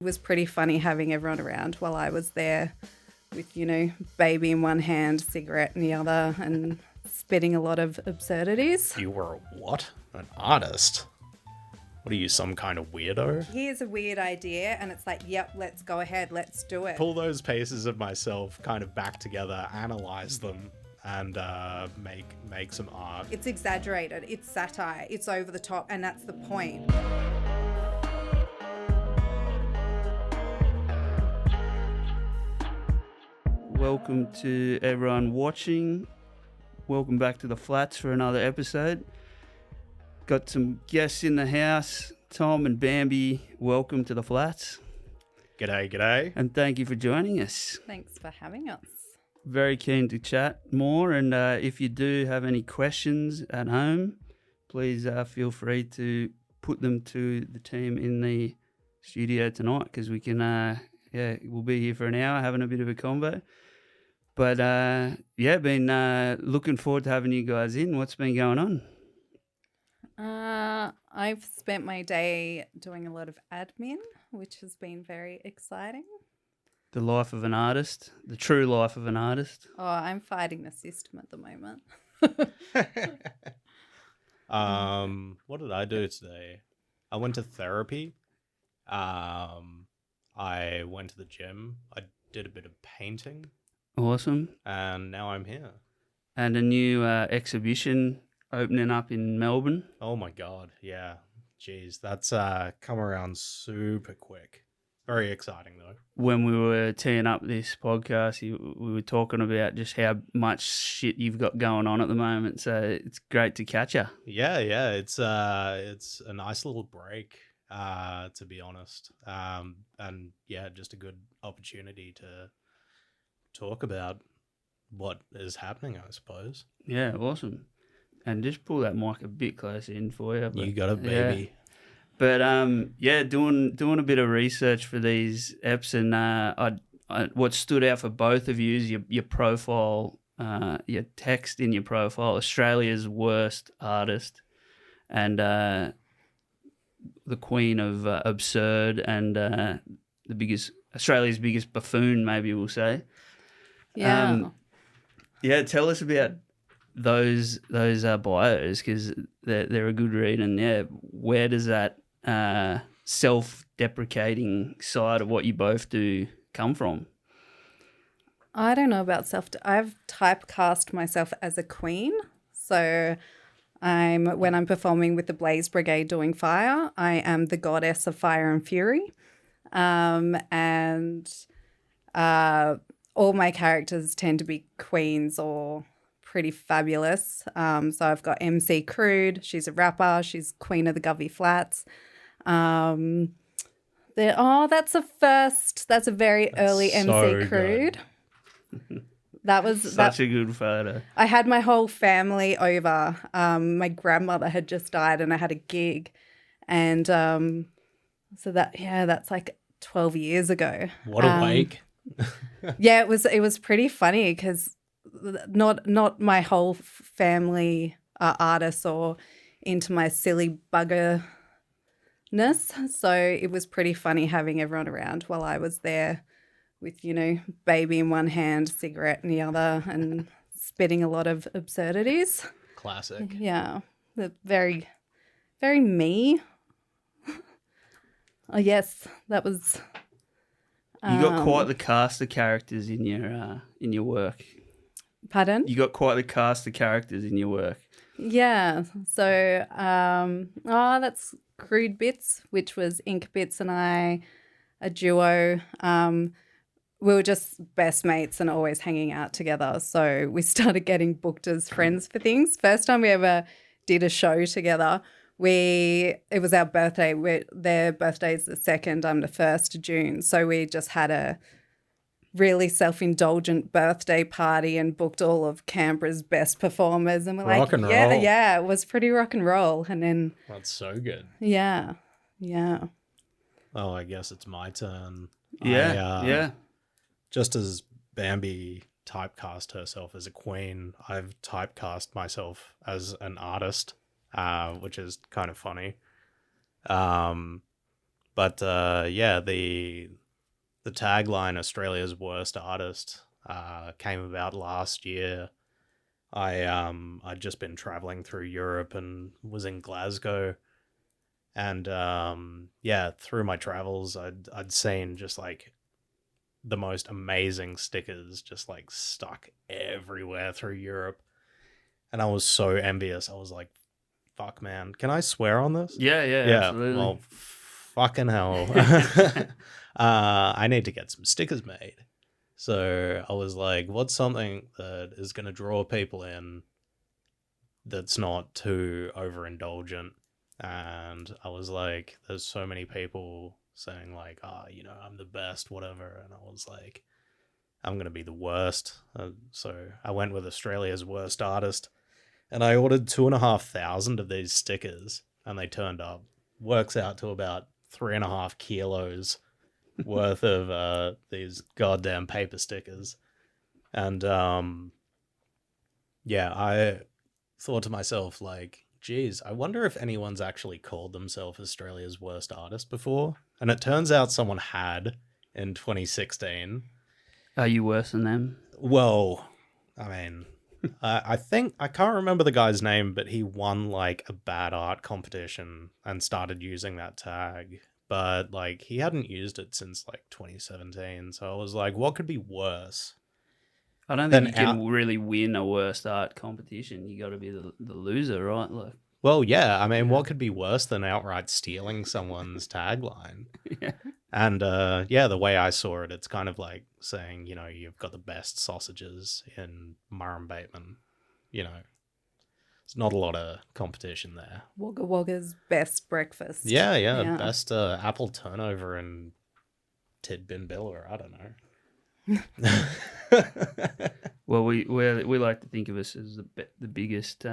It was pretty funny having everyone around while I was there with, baby in one hand, cigarette in the other, and spitting a lot of absurdities. You were a what? An artist? What are you, some kind of weirdo? Here's a weird idea, and it's like, yep, let's go ahead, let's do it. Pull those pieces of myself kind of back together, analyze them, and make some art. It's exaggerated, it's satire, it's over the top, and that's the point. Welcome to everyone watching. Welcome back to the Flats for another episode. Got some guests in the house. Thom and Bambi, welcome to the Flats. G'day, g'day. And thank you for joining us. Thanks for having us. Very keen to chat more. And if you do have any questions at home, please feel free to put them to the team in the studio tonight, because we can, we'll be here for an hour having a bit of a convo. But been looking forward to having you guys in. What's been going on? I've spent my day doing a lot of admin, which has been very exciting. The life of an artist, the true life of an artist. Oh, I'm fighting the system at the moment. What did I do today? I went to therapy. I went to the gym. I did a bit of painting. Awesome. And now I'm here. And a new exhibition opening up in Melbourne. Oh my God, yeah. Jeez, that's come around super quick. Very exciting though. When we were teeing up this podcast, we were talking about just how much shit you've got going on at the moment. So it's great to catch you. Yeah. It's a nice little break, to be honest. And yeah, just a good opportunity to talk about what is happening, I suppose. Yeah, awesome. And just pull that mic a bit closer in for you. You got it, baby. Yeah. But doing a bit of research for these eps, and what stood out for both of you is your profile, your text in your profile, Australia's worst artist, and the queen of absurd, and Australia's biggest buffoon, maybe we'll say. Yeah. Tell us about those bios, because they're a good read, and where does that self-deprecating side of what you both do come from? I don't know about I've typecast myself as a queen. So when I'm performing with the Blaze Brigade doing fire, I am the goddess of fire and fury. And all my characters tend to be queens or pretty fabulous. So I've got MC KREWD. She's a rapper. She's queen of the Govey Flats. That's a first. That's a very early MC KREWD. That was such a good photo. I had my whole family over. My grandmother had just died, and I had a gig, and that's like 12 years ago. What a wake! Yeah, it was pretty funny because not my whole family are artists or into my silly buggerness. So it was pretty funny having everyone around while I was there with, baby in one hand, cigarette in the other, and spitting a lot of absurdities. Classic. Yeah. Very, very me. Oh, yes, that was... You got quite the cast of characters in your work. Pardon? You got quite the cast of characters in your work. Yeah. So, that's KREWD Bits, which was Ink Bits and I, a duo. We were just best mates and always hanging out together. So we started getting booked as friends for things. First time we ever did a show together, it was our birthday. Their birthday's the 2nd, I'm the 1st of June. So we just had a really self-indulgent birthday party and booked all of Canberra's best performers. And we're rock and roll. Yeah, it was pretty rock and roll. And then... That's so good. Yeah. Oh, I guess it's my turn. Yeah. Just as Bambi typecast herself as a queen, I've typecast myself as an artist, which is kind of funny. But yeah, the tagline "Australia's Worst Artist" came about last year. I'd just been traveling through Europe and was in Glasgow, and yeah, through my travels, I'd seen just like the most amazing stickers just like stuck everywhere through Europe, and I was so envious. I was like, "Fuck, man, can I swear on this?" Yeah, Yeah, absolutely. well, fucking hell. I need to get some stickers made. So I was like, what's something that is going to draw people in that's not too overindulgent? And I was like, there's so many people saying like, I'm the best, whatever. And I was like, I'm going to be the worst. So I went with Australia's Worst Artist, and I ordered 2,500 of these stickers, and they turned up. Works out to about 3.5 kilos worth of these goddamn paper stickers. And yeah, I thought to myself, like, geez, I wonder if anyone's actually called themselves Australia's Worst Artist before. And it turns out someone had in 2016. Are you worse than them? Well, I mean, I think, I can't remember the guy's name, but he won like a bad art competition and started using that tag. But like he hadn't used it since like 2017. So I was like, what could be worse? I don't Then think you can really win a worst art competition. You got to be the loser, right? Like, Well, yeah, I mean, what could be worse than outright stealing someone's tagline? yeah. And yeah, the way I saw it, it's kind of like saying, you've got the best sausages in Murrumbateman. There's not a lot of competition there. Wagga Wagga's best breakfast. Yeah. Best apple turnover in Tidbinbilla, I don't know. Well, we like to think of us as the biggest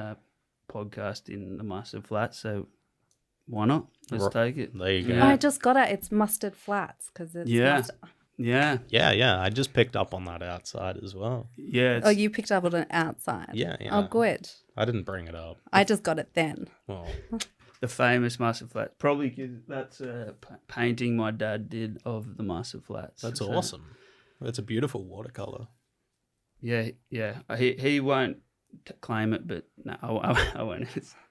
podcast in the Mustard Flats, so why not? Let's take it. There you go. Yeah. I just got it. It's mustard flats because it's mustard. Yeah. Yeah. I just picked up on that outside as well. Yeah. Oh, you picked up on it outside. Yeah. Oh, good. I didn't bring it up. I just got it then. Well, the famous Mustard Flats. Probably 'cause that's a painting my dad did of the Mustard Flats. that's So, awesome. It's a beautiful watercolor. Yeah. He won't claim it, but no, I won't.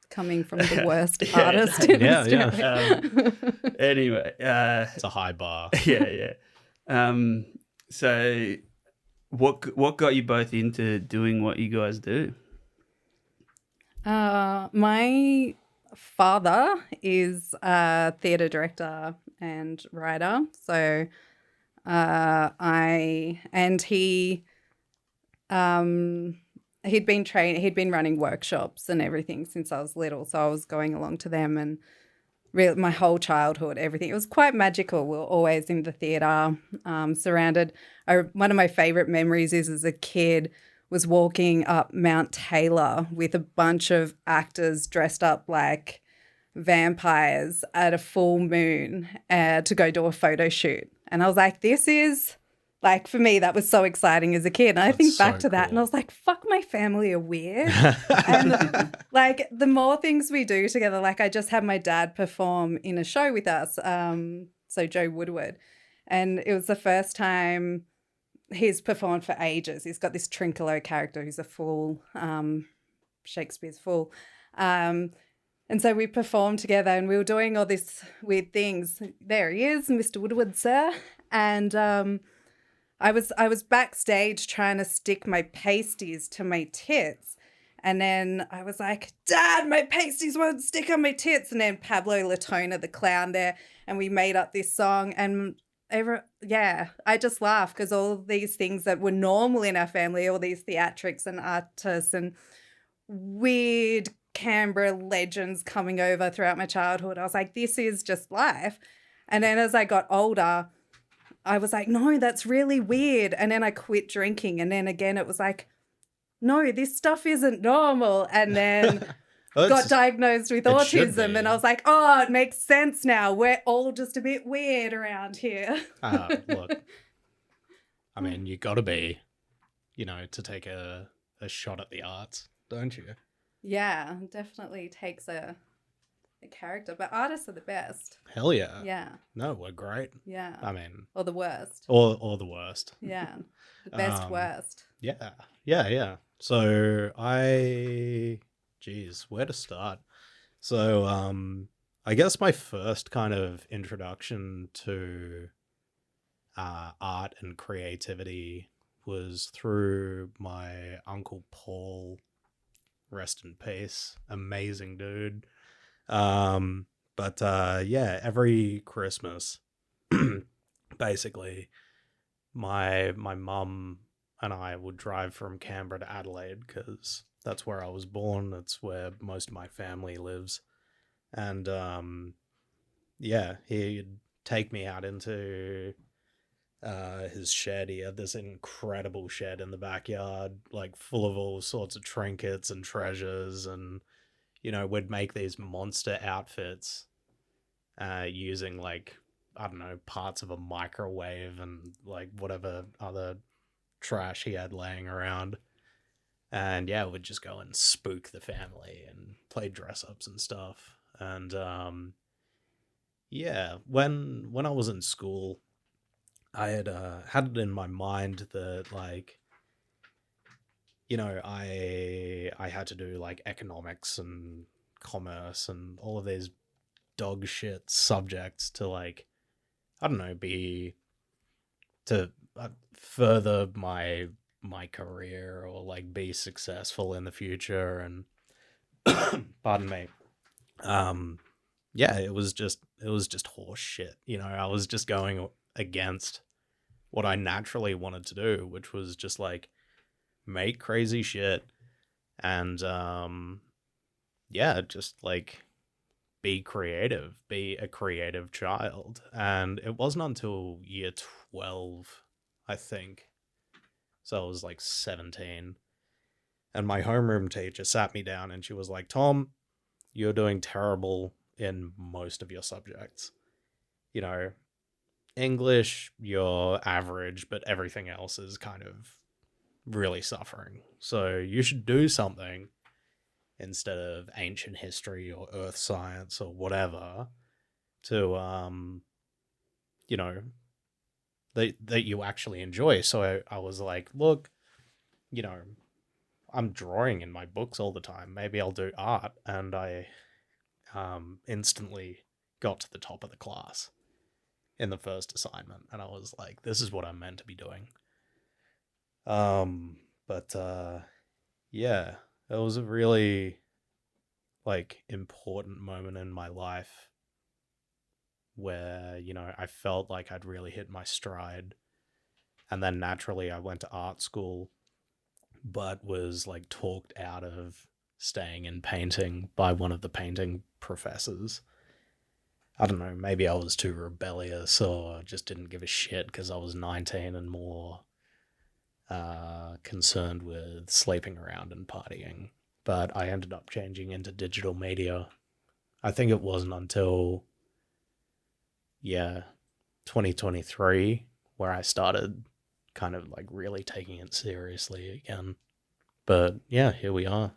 Coming from the worst Yeah. artist in Yeah, Australia. Anyway, It's a high bar. yeah. So, what got you both into doing what you guys do? My father is a theatre director and writer. So he'd been running workshops and everything since I was little. So I was going along to them and really my whole childhood, everything. It was quite magical. We were always in the theatre, surrounded. One of my favourite memories is as a kid was walking up Mount Taylor with a bunch of actors dressed up like vampires at a full moon to go do a photo shoot. And I was like, this is, like, for me, that was so exciting as a kid. And I think back to that and I was like, fuck, my family are weird. And like the more things we do together, like I just had my dad perform in a show with us, so Joe Woodward. And it was the first time he's performed for ages. He's got this Trinculo character who's a fool, Shakespeare's fool. And so we performed together and we were doing all these weird things. There he is, Mr. Woodward, sir. And I was backstage trying to stick my pasties to my tits. And then I was like, Dad, my pasties won't stick on my tits. And then Pablo Latona, the clown there, and we made up this song. And I just laugh because all these things that were normal in our family, all these theatrics and artists and weird Canberra legends coming over throughout my childhood, I was like, this is just life. And then as I got older, I was like, no, that's really weird. And then I quit drinking. And then again, it was like, no, this stuff isn't normal. And then got diagnosed with autism. And I was like, oh, it makes sense now. We're all just a bit weird around here. Look, I mean, you got to be, to take a shot at the arts, don't you? Yeah, definitely a character. But artists are the best. Hell yeah. Yeah. No, we're great. Yeah. I mean, Or the worst. or the worst. Yeah. The best Um, worst. Yeah. Yeah. So geez, where to start? So, I guess my first kind of introduction to art and creativity was through my uncle Paul. Rest in peace. Amazing dude. But yeah, every Christmas, basically, my mum and I would drive from Canberra to Adelaide because that's where I was born. That's where most of my family lives. And yeah, he'd take me out into his shed. He had this incredible shed in the backyard, like full of all sorts of trinkets and treasures. And, you know, we'd make these monster outfits using like, I don't know, parts of a microwave and like whatever other trash he had laying around. And yeah, we'd just go and spook the family and play dress ups and stuff. And yeah, when I was in school, I had it in my mind that like, you know, I had to do like economics and commerce and all of these dog shit subjects to like, I don't know, be to further my career or like be successful in the future. And pardon me, yeah, it was just horse shit, you know. I was just going against what I naturally wanted to do, which was just like make crazy shit and yeah, just like be creative, be a creative child. And it wasn't until year 12, I think, so I was like 17, and my homeroom teacher sat me down and she was like, Tom, you're doing terrible in most of your subjects. You know, English, you're average, but everything else is kind of really suffering. So you should do something instead of ancient history or earth science or whatever to, you know, that you actually enjoy. So I was like, look, you know, I'm drawing in my books all the time. Maybe I'll do art. And I instantly got to the top of the class in the first assignment. And I was like, this is what I'm meant to be doing. But yeah, it was a really like important moment in my life where, you know, I felt like I'd really hit my stride. And then naturally I went to art school, but was like talked out of staying in painting by one of the painting professors. I don't know, maybe I was too rebellious or just didn't give a shit because I was 19 and more concerned with sleeping around and partying. But I ended up changing into digital media. I think it wasn't until, 2023 where I started kind of like really taking it seriously again. But yeah, here we are.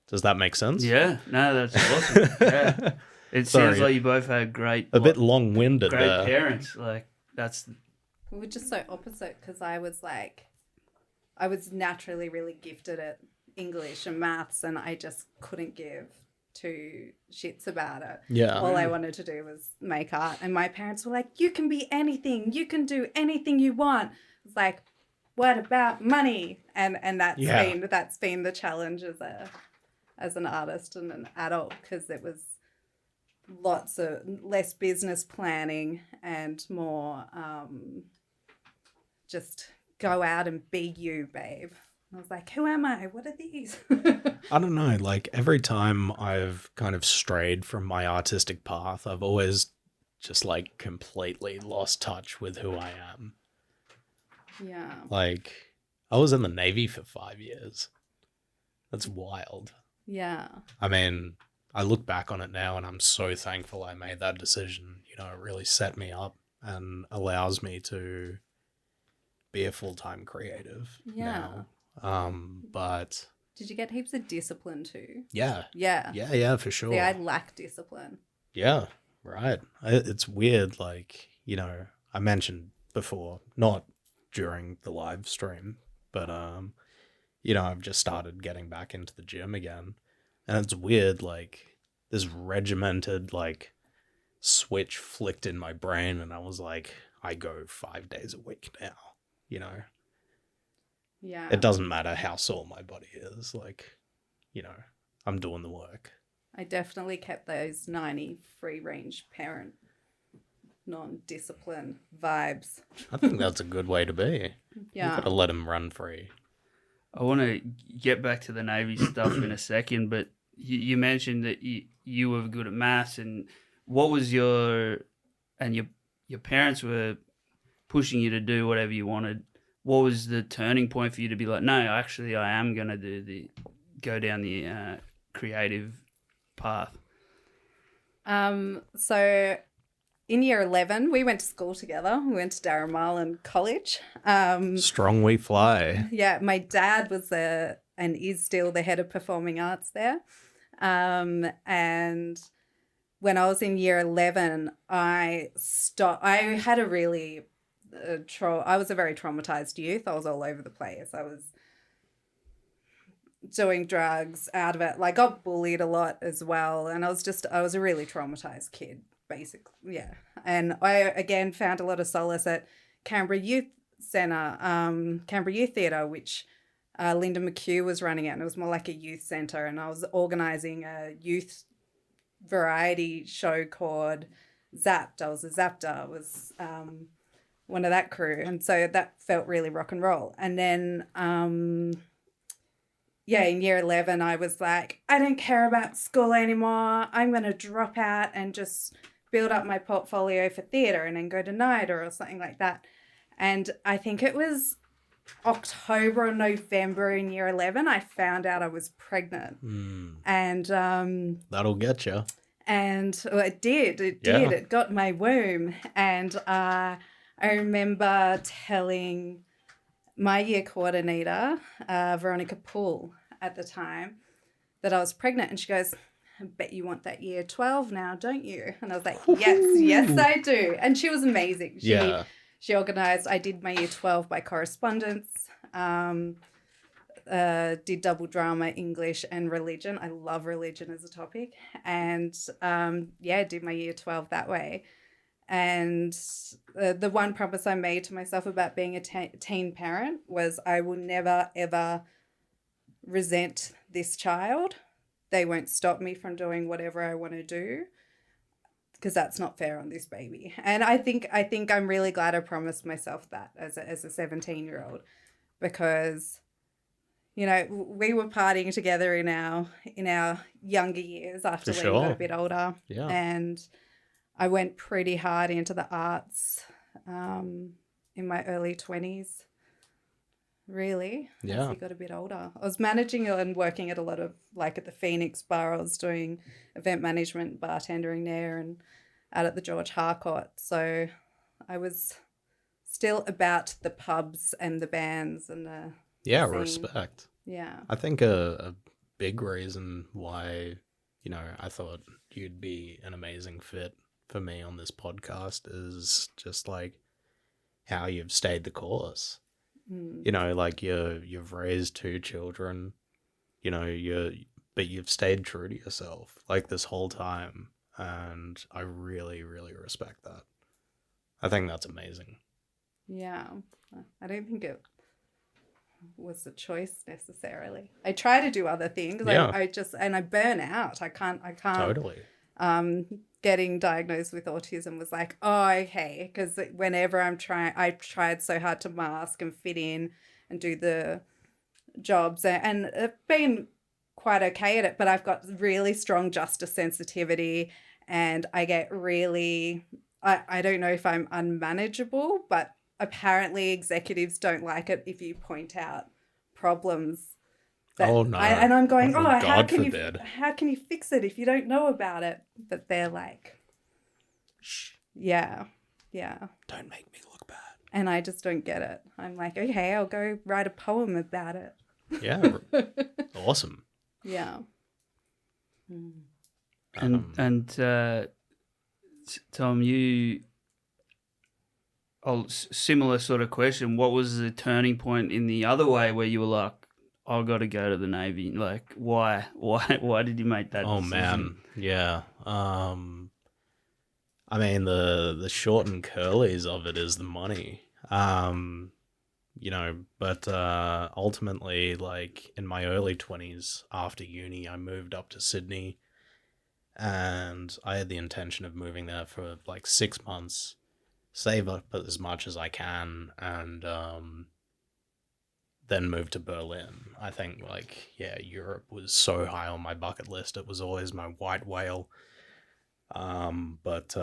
Does that make sense? Yeah, no, that's awesome. Yeah. It sounds like you both had bit long-winded great there. parents. Like that's We were just so opposite because I was naturally really gifted at English and maths, and I just couldn't give two shits about it. Yeah. All I wanted to do was make art, and my parents were like, you can be anything, you can do anything you want. It's like, what about money? And that's been the challenge as an artist and an adult, because it was less business planning and more just go out and be you, babe. I was like, who am I? What are these? I don't know. Like every time I've kind of strayed from my artistic path, I've always just like completely lost touch with who I am. Yeah. Like I was in the Navy for 5 years. That's wild. Yeah. I mean, I look back on it now and I'm so thankful I made that decision. You know, it really set me up and allows me to be a full-time creative now. But Did you get heaps of discipline too? Yeah. Yeah. Yeah, for sure. See, I lack discipline. Yeah, right. It's weird, like, I mentioned before, not during the live stream, but I've just started getting back into the gym again. And it's weird, like, this regimented, like, switch flicked in my brain, and I was like, I go 5 days a week now. Yeah. It doesn't matter how sore my body is, like, I'm doing the work. I definitely kept those 90 free range parent non-discipline vibes. I think that's a good way to be. Yeah. You gotta let him run free. I want to get back to the Navy stuff in a second, but you mentioned that you were good at maths, and what was your parents were pushing you to do whatever you wanted. What was the turning point for you to be like, no, actually I am going to go down the creative path? So in year 11, we went to school together. We went to Darramallin College. Strong we fly. Yeah, my dad was and is still the head of performing arts there. And when I was in year 11, I had a really I was a very traumatized youth. I was all over the place. I was doing drugs out of it. Like, got bullied a lot as well. And I was a really traumatized kid, basically. Yeah. And I, again, found a lot of solace at Canberra Youth Centre, Canberra Youth Theatre, which Linda McHugh was running it. And it was more like a youth centre. And I was organising a youth variety show called Zapped. I was a Zapter. I was one of that crew. And so that felt really rock and roll. And then... in year 11, I was like, I don't care about school anymore. I'm going to drop out and just build up my portfolio for theatre and then go to NIDA or something like that. And I think it was October or November in year 11, I found out I was pregnant. And that'll get you. And it did. It got my womb. And I remember telling my year coordinator, Veronica Poole, at the time, that I was pregnant. And she goes, I bet you want that year 12 now, don't you? And I was like, yes, I do. And she was amazing. She organised, I did my year 12 by correspondence, did double drama, English and religion. I love religion as a topic. And did my year 12 that way. And the one promise I made to myself about being a teen parent was I will never, ever resent this child. They won't stop me from doing whatever I want to do, because that's not fair on this baby. And I think I'm really glad I promised myself that as a 17-year-old, because, we were partying together in our younger years after we got a bit older. Yeah. And I went pretty hard into the arts in my early 20s, really, as we got a bit older. I was managing and working at a lot of, like at the Phoenix Bar, I was doing event management, bartending there, and out at the George Harcourt. So I was still about the pubs and the bands and the scene. Respect. Yeah. I think a big reason why, I thought you'd be an amazing fit for me on this podcast is just like how you've stayed the course. Like you've raised 2 children, but you've stayed true to yourself like this whole time, and I really, really respect that. I think that's amazing. Yeah, I don't think it was a choice necessarily. I try to do other things. Yeah. I burn out. I can't. Totally. Getting diagnosed with autism was like, oh, okay. Because whenever I tried so hard to mask and fit in and do the jobs, and I've been quite okay at it, but I've got really strong justice sensitivity, and I get really, I don't know if I'm unmanageable, but apparently executives don't like it if you point out problems. Oh no! And I'm going, God how can forbid. how can you fix it if you don't know about it? But they're like, shh, yeah, don't make me look bad. and I just don't get it. I'm like, okay, I'll go write a poem about it. Yeah, awesome. Yeah. Mm. And Tom, similar sort of question. What was the turning point in the other way where you were like, I've got to go to the Navy? Like, why did you make that Oh decision? man, yeah. I mean, the short and curlies of it is the money. But ultimately, like in my early 20s after uni, I moved up to Sydney, and I had the intention of moving there for like 6 months, save up as much as I can, and then move to Berlin. I think, like, yeah, Europe was so high on my bucket list. It was always my white whale. But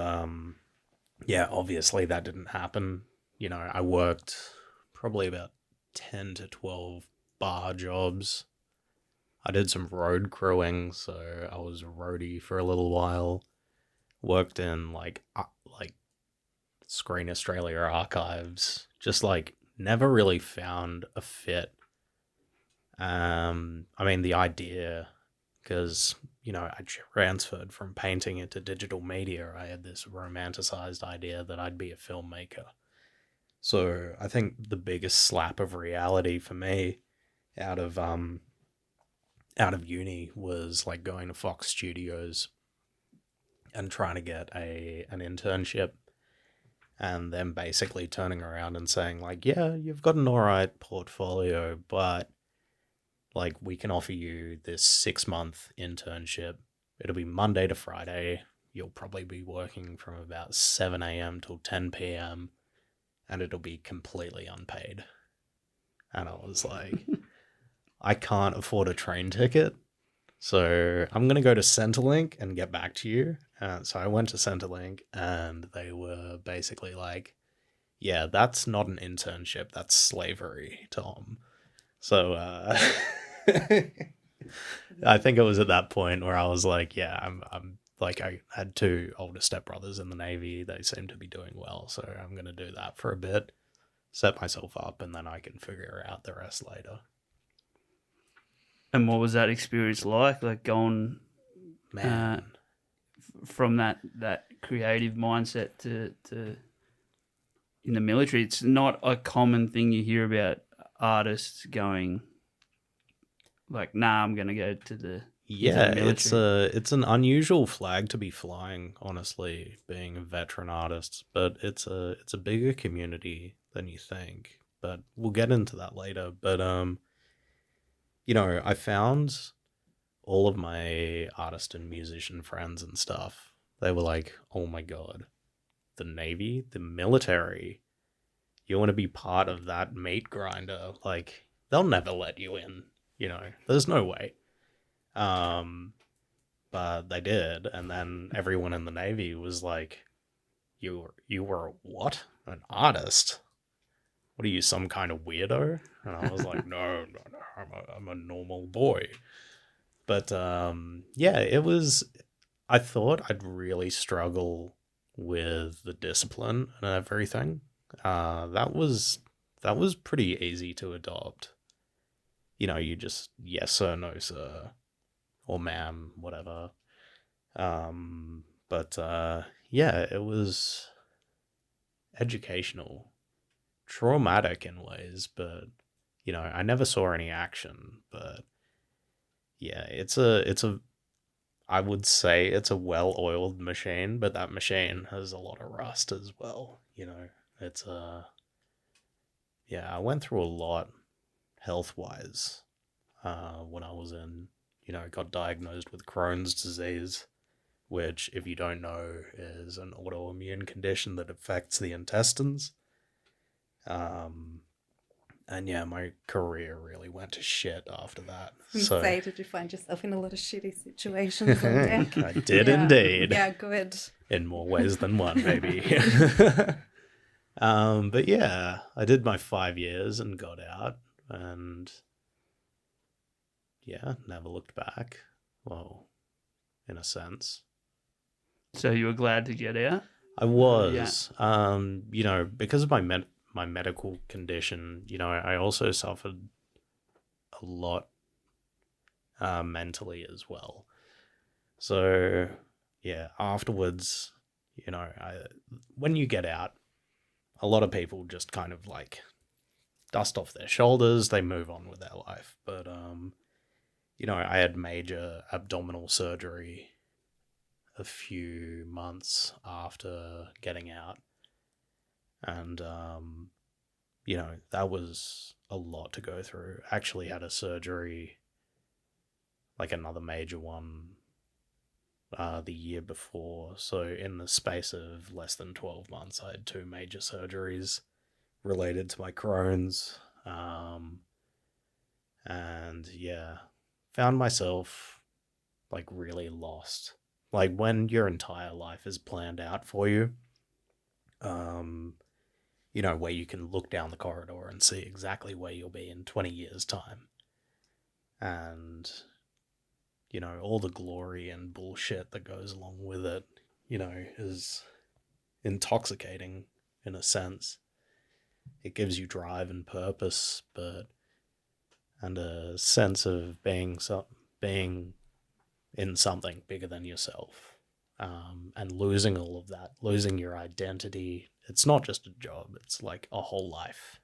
yeah, obviously that didn't happen. I worked probably about 10 to 12 bar jobs. I did some road crewing, so I was a roadie for a little while. Worked in like Screen Australia archives. Just like never really found a fit. I mean, the idea, because I transferred from painting into digital media. I had this romanticized idea that I'd be a filmmaker. So I think the biggest slap of reality for me out of uni was like going to Fox Studios and trying to get an internship, and then basically turning around and saying like, yeah, you've got an alright portfolio, but like we can offer you this 6-month internship. It'll be Monday to Friday. You'll probably be working from about 7 a.m. till 10 p.m. and it'll be completely unpaid. And I was like, I can't afford a train ticket, so I'm going to go to Centrelink and get back to you. So I went to Centrelink, and they were basically like, yeah, that's not an internship, that's slavery, Tom. So I think it was at that point where I was like, yeah, I'm like, I had 2 older stepbrothers in the Navy. They seem to be doing well, so I'm going to do that for a bit, set myself up, and then I can figure out the rest later. And what was that experience like? Like going from that creative mindset to in the military? It's not a common thing you hear about artists going like, nah, I'm going to go to the military. It's an unusual flag to be flying, honestly, being a veteran artist, but it's a bigger community than you think. But we'll get into that later. But I found all of my artist and musician friends and stuff. They were like, "Oh my god, the Navy, the military. You want to be part of that meat grinder? Like, they'll never let you in. There's no way." But they did, and then everyone in the Navy was like, you were what? An artist? What are you, some kind of weirdo? And I was like, no, I'm a normal boy. But yeah, it was. I thought I'd really struggle with the discipline and everything. That was pretty easy to adopt. You just yes sir, no sir, or ma'am, whatever. But yeah, it was educational, traumatic in ways, but I never saw any action. But yeah, I would say it's a well-oiled machine, but that machine has a lot of rust as well. It's yeah, I went through a lot health-wise when I was in, got diagnosed with Crohn's disease, which, if you don't know, is an autoimmune condition that affects the intestines. And yeah, my career really went to shit after that. So, did you find yourself in a lot of shitty situations on deck? I did indeed. Yeah, good. In more ways than one, maybe. But yeah, I did my 5 years and got out, and yeah, never looked back. Well, in a sense. So you were glad to get out? I was. Because of my medical condition, I also suffered a a lot mentally as well. So yeah, afterwards, you know, when you get out, a lot of people just kind of like dust off their shoulders, they move on with their life. But you know, I had major abdominal surgery a few months after getting out, and you know, that was a lot to go through. Actually had a surgery, like another major one, the year before. So in the space of less than 12 months, I had 2 major surgeries related to my Crohn's. And yeah, found myself like really lost. Like when your entire life is planned out for you, you know, where you can look down the corridor and see exactly where you'll be in 20 years' time. And, you know, all the glory and bullshit that goes along with it, you know, is intoxicating in a sense. It gives you drive and purpose, and a sense of being in something bigger than yourself. And losing all of that, losing your identity. It's not just a job, it's like a whole life.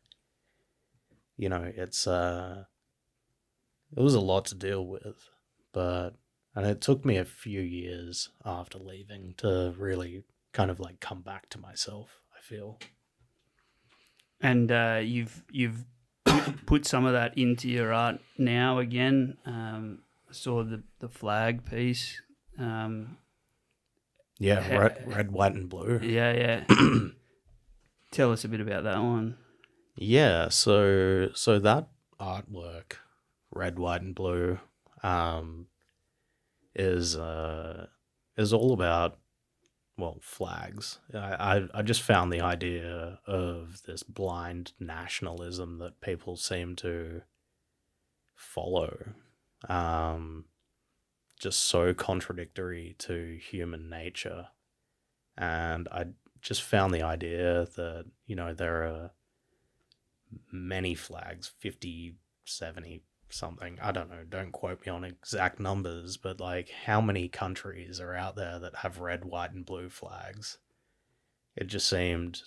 You know, it was a lot to deal with, and it took me a few years after leaving to really kind of like come back to myself, I feel. And you've put some of that into your art now again. I saw the flag piece. Yeah, red, white, and blue. Yeah. Tell us a bit about that one. Yeah, so that artwork, red, white, and blue, is all about, well, flags. I just found the idea of this blind nationalism that people seem to follow, just so contradictory to human nature. And I just found the idea that, you know, there are many flags, 50, 70 something, I don't know, don't quote me on exact numbers, but like how many countries are out there that have red, white, and blue flags? It just seemed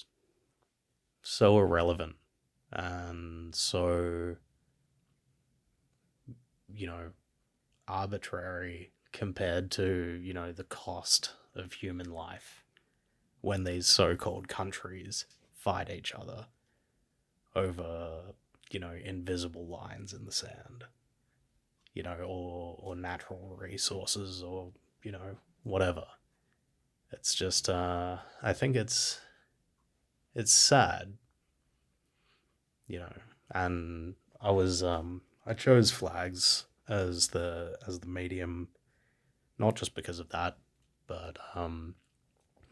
so irrelevant and so, you know, arbitrary compared to, you know, the cost of human life when these so-called countries fight each other over, you know, invisible lines in the sand, you know, or natural resources, or, you know, whatever. It's just, I think it's sad, you know, and I chose flags as the medium, not just because of that, but,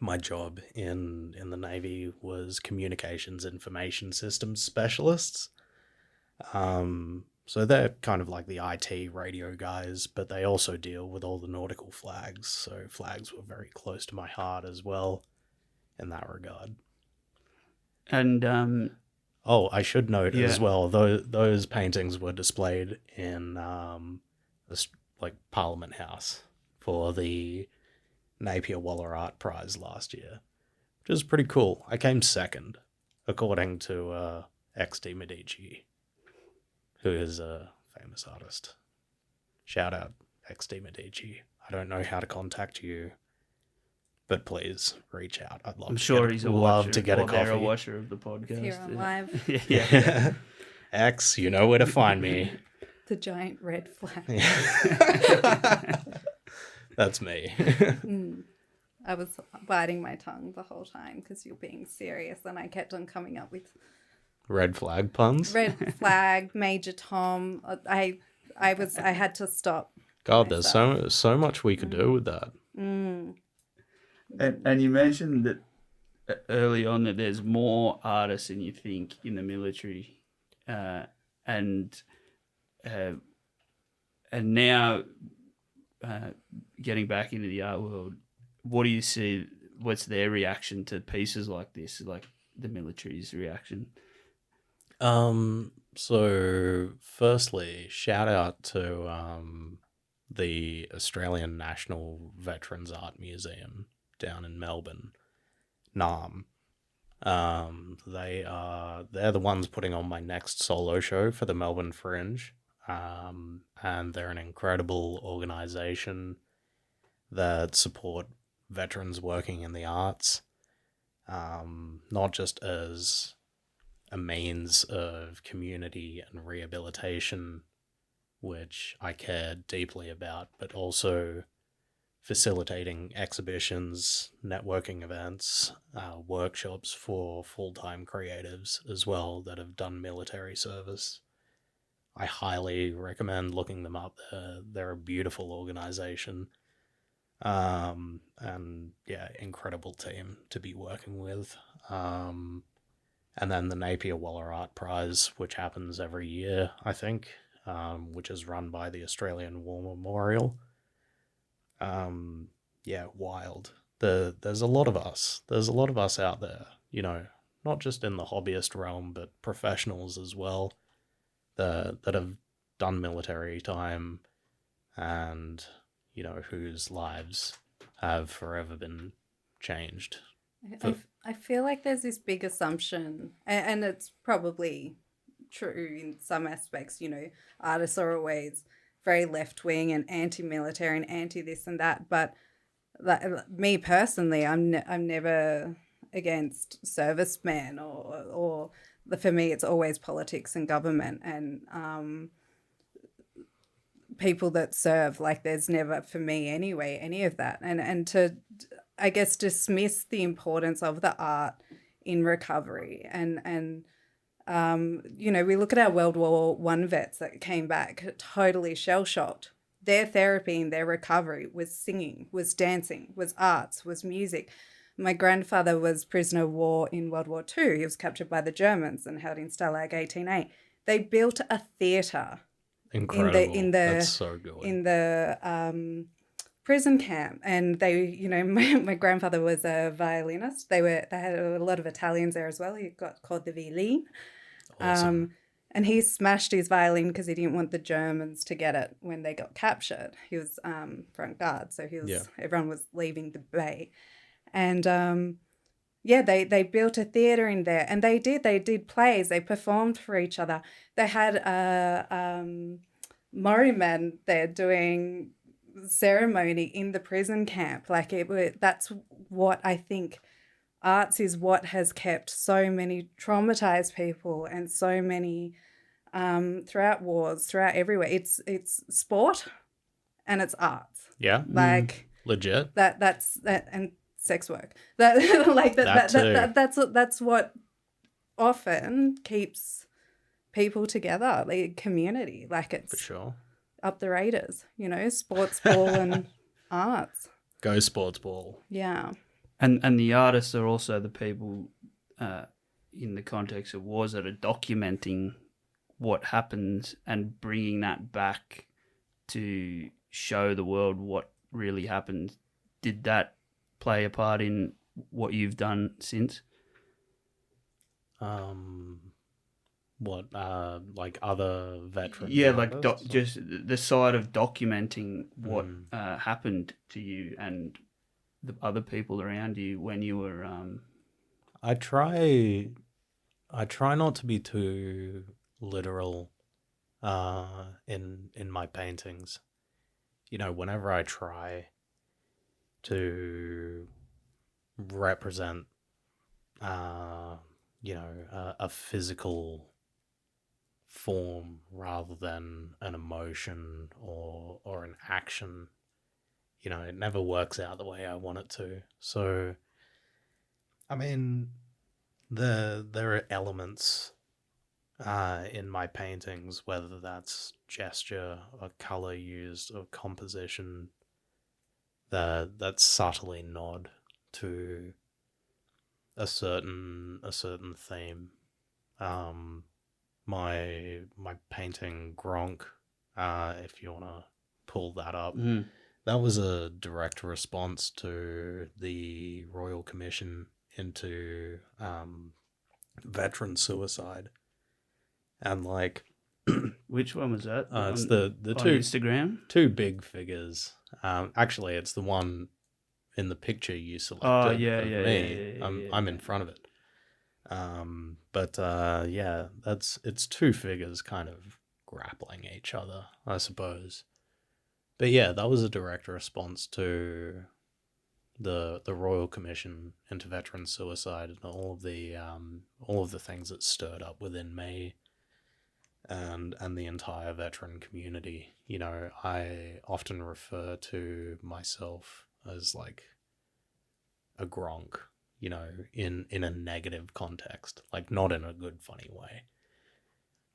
my job in the Navy was communications information systems specialists. So they're kind of like the IT radio guys, but they also deal with all the nautical flags. So flags were very close to my heart as well in that regard. And I should note as well, those paintings were displayed in this like Parliament House for the Napier Waller Art Prize last year, which is pretty cool. I came second, according to XD Medici, who is a famous artist. Shout out XD Medici. I don't know how to contact you, but please reach out. I'd love. I'm sure he's a love to get a coffee. They're a watcher of the podcast. Here on live. Yeah. X, you know where to find me. The giant red flag. That's me. I was biting my tongue the whole time because you're being serious, and I kept on coming up with red flag puns. Red flag, Major Tom. I had to stop. God, myself. there's so much we could do with that. And you mentioned that early on that there's more artists than you think in the military, and now getting back into the art world, what do you see? What's their reaction to pieces like this, like the military's reaction? So firstly, shout out to the Australian National Veterans Art Museum down in Melbourne, NAM. They're the ones putting on my next solo show for the Melbourne Fringe. And they're an incredible organization that support veterans working in the arts, not just as a means of community and rehabilitation, which I care deeply about, but also facilitating exhibitions, networking events, workshops for full-time creatives as well that have done military service. I highly recommend looking them up. They're a beautiful organization. And yeah, incredible team to be working with. And then the Napier Waller Art Prize, which happens every year, I think, which is run by the Australian War Memorial. Yeah, wild. There's a lot of us. There's a lot of us out there, not just in the hobbyist realm, but professionals as well, that have done military time and, whose lives have forever been changed. I feel like there's this big assumption, and it's probably true in some aspects, artists are always very left-wing and anti-military and anti-this and that, but me personally, I'm never against servicemen or for me, it's always politics and government and people that serve. Like, there's never, for me anyway, any of that. And to, I guess, dismiss the importance of the art in recovery. And we look at our World War I vets that came back totally shell-shocked. Their therapy and their recovery was singing, was dancing, was arts, was music. My grandfather was prisoner of war in World War II. He was captured by the Germans and held in Stalag 18A. They built a theatre Incredible. That's so good. in the prison camp, and they, my grandfather was a violinist. They had a lot of Italians there as well. He got called the violin. Awesome. And he smashed his violin because he didn't want the Germans to get it when they got captured. He was front guard, so everyone was leaving the bay. And they built a theatre in there, and they did plays. They performed for each other. They had Maori men there doing ceremony in the prison camp. Like, that's what I think. Arts is what has kept so many traumatized people and so many throughout wars, throughout everywhere. It's sport and it's arts. Yeah. Like, legit. That's and sex work. That's what often keeps people together, like community. Like, it's for sure up the Raiders, sports ball and arts. Go sports ball. Yeah. And the artists are also the people in the context of wars that are documenting what happens and bringing that back to show the world what really happened. Did that play a part in what you've done since? What, like other veterans? Yeah, like just the side of documenting what happened to you and the other people around you when you were. I try not to be too literal, in my paintings. Whenever I try to represent, a physical form rather than an emotion or an action, it never works out the way I want it to. So, I mean, there are elements in my paintings, whether that's gesture or color used or composition, that subtly nod to a certain theme. My painting Gronk, if you want to pull that up, that was a direct response to the Royal Commission into veteran suicide. and like Which one was that? it's On- the on two Instagram. two big figures. Actually, it's the one in the picture you selected. Oh, of yeah, me. yeah. I'm in front of it. But yeah, it's two figures kind of grappling each other, I suppose. But yeah, that was a direct response to the Royal Commission into veteran suicide and all of the things that stirred up within me and the entire veteran community. You know, I often refer to myself as like a gronk, you know, in a negative context, like not in a good funny way.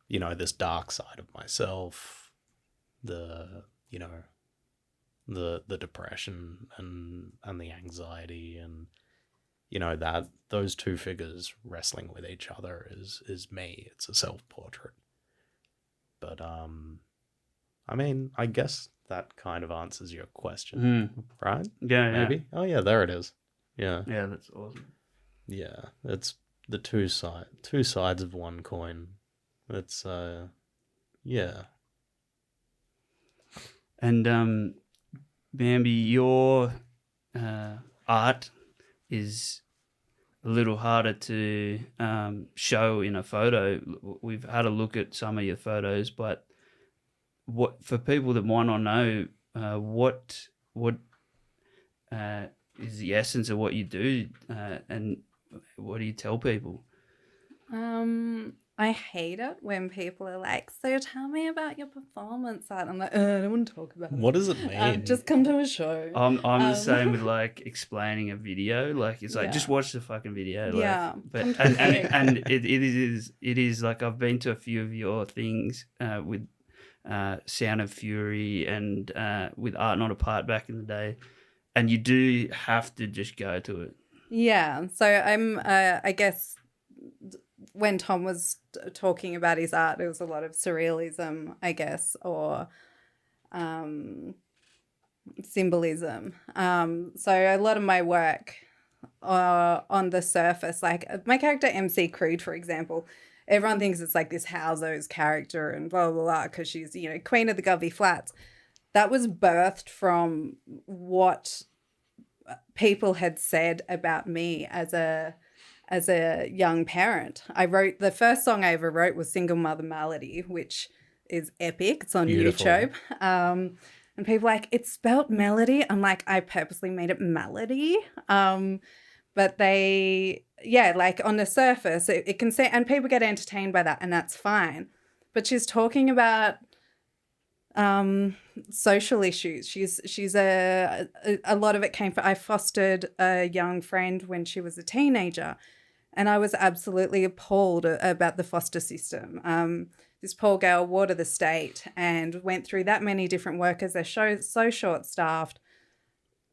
You know, this dark side of myself, the you know, the depression and the anxiety, and you know, that those two figures wrestling with each other is me. It's a self-portrait. But I mean, I guess that kind of answers your question, right? Yeah, Maybe. Oh yeah, there it is. Yeah. yeah. That's awesome. Yeah, it's the two sides of one coin. It's yeah. And Bambi, your art is a little harder to show in a photo. We've had a look at some of your photos, but what for people that want to know what is the essence of what you do, and what do you tell people? I hate it when people are like, so tell me about your performance art. I'm like, I don't want to talk about it. What does it mean? Just come to a show. I'm the same with like explaining a video. Like it's like just Yeah. watch the fucking video. Like, Yeah, but completely. and it is like I've been to a few of your things with Sound of Fury and with Art Not Apart back in the day, and you do have to just go to it. Yeah, so I'm, I guess, when Tom was talking about his art, it was a lot of surrealism, I guess, or symbolism. So a lot of my work on the surface, like my character MC KREWD, for example, everyone thinks it's like this Howzo's character and blah, blah, blah, because she's, you know, Queen of the Govey Flats. That was birthed from what people had said about me as a young parent. I wrote, the first song I ever wrote was Single Mother Malady, which is epic. It's on Beautiful. YouTube. And people are like, it's spelt melody. I'm like, I purposely made it melody. But they, yeah, like on the surface, it can say, and people get entertained by that, and that's fine. But she's talking about social issues. She's a lot of it came from, I fostered a young friend when she was a teenager, and I was absolutely appalled about the foster system. This poor girl watered the state and went through that many different workers. They're so short-staffed.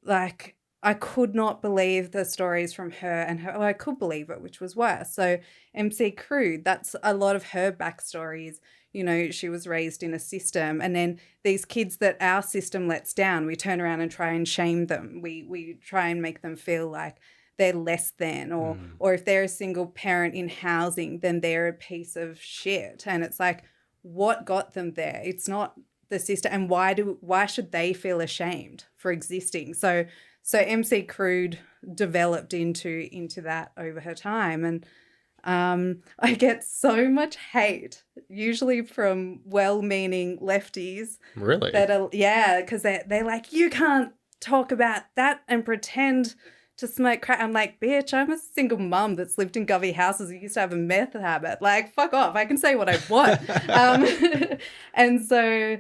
Like, I could not believe the stories from her and her. Well, I could believe it, which was worse. So MC KREWD, that's a lot of her backstories. You know, she was raised in a system, and then these kids that our system lets down, we turn around and try and shame them. We try and make them feel like they're less than, or if they're a single parent in housing, then they're a piece of shit. And it's like, what got them there? It's not the system. And why should they feel ashamed for existing? So MC KREWD developed into that over her time. And I get so much hate, usually from well-meaning lefties. Really? That are, yeah, because they're like, you can't talk about that and pretend to smoke crack. I'm like, bitch, I'm a single mum that's lived in Govey houses who used to have a meth habit. Like, fuck off. I can say what I want. And so,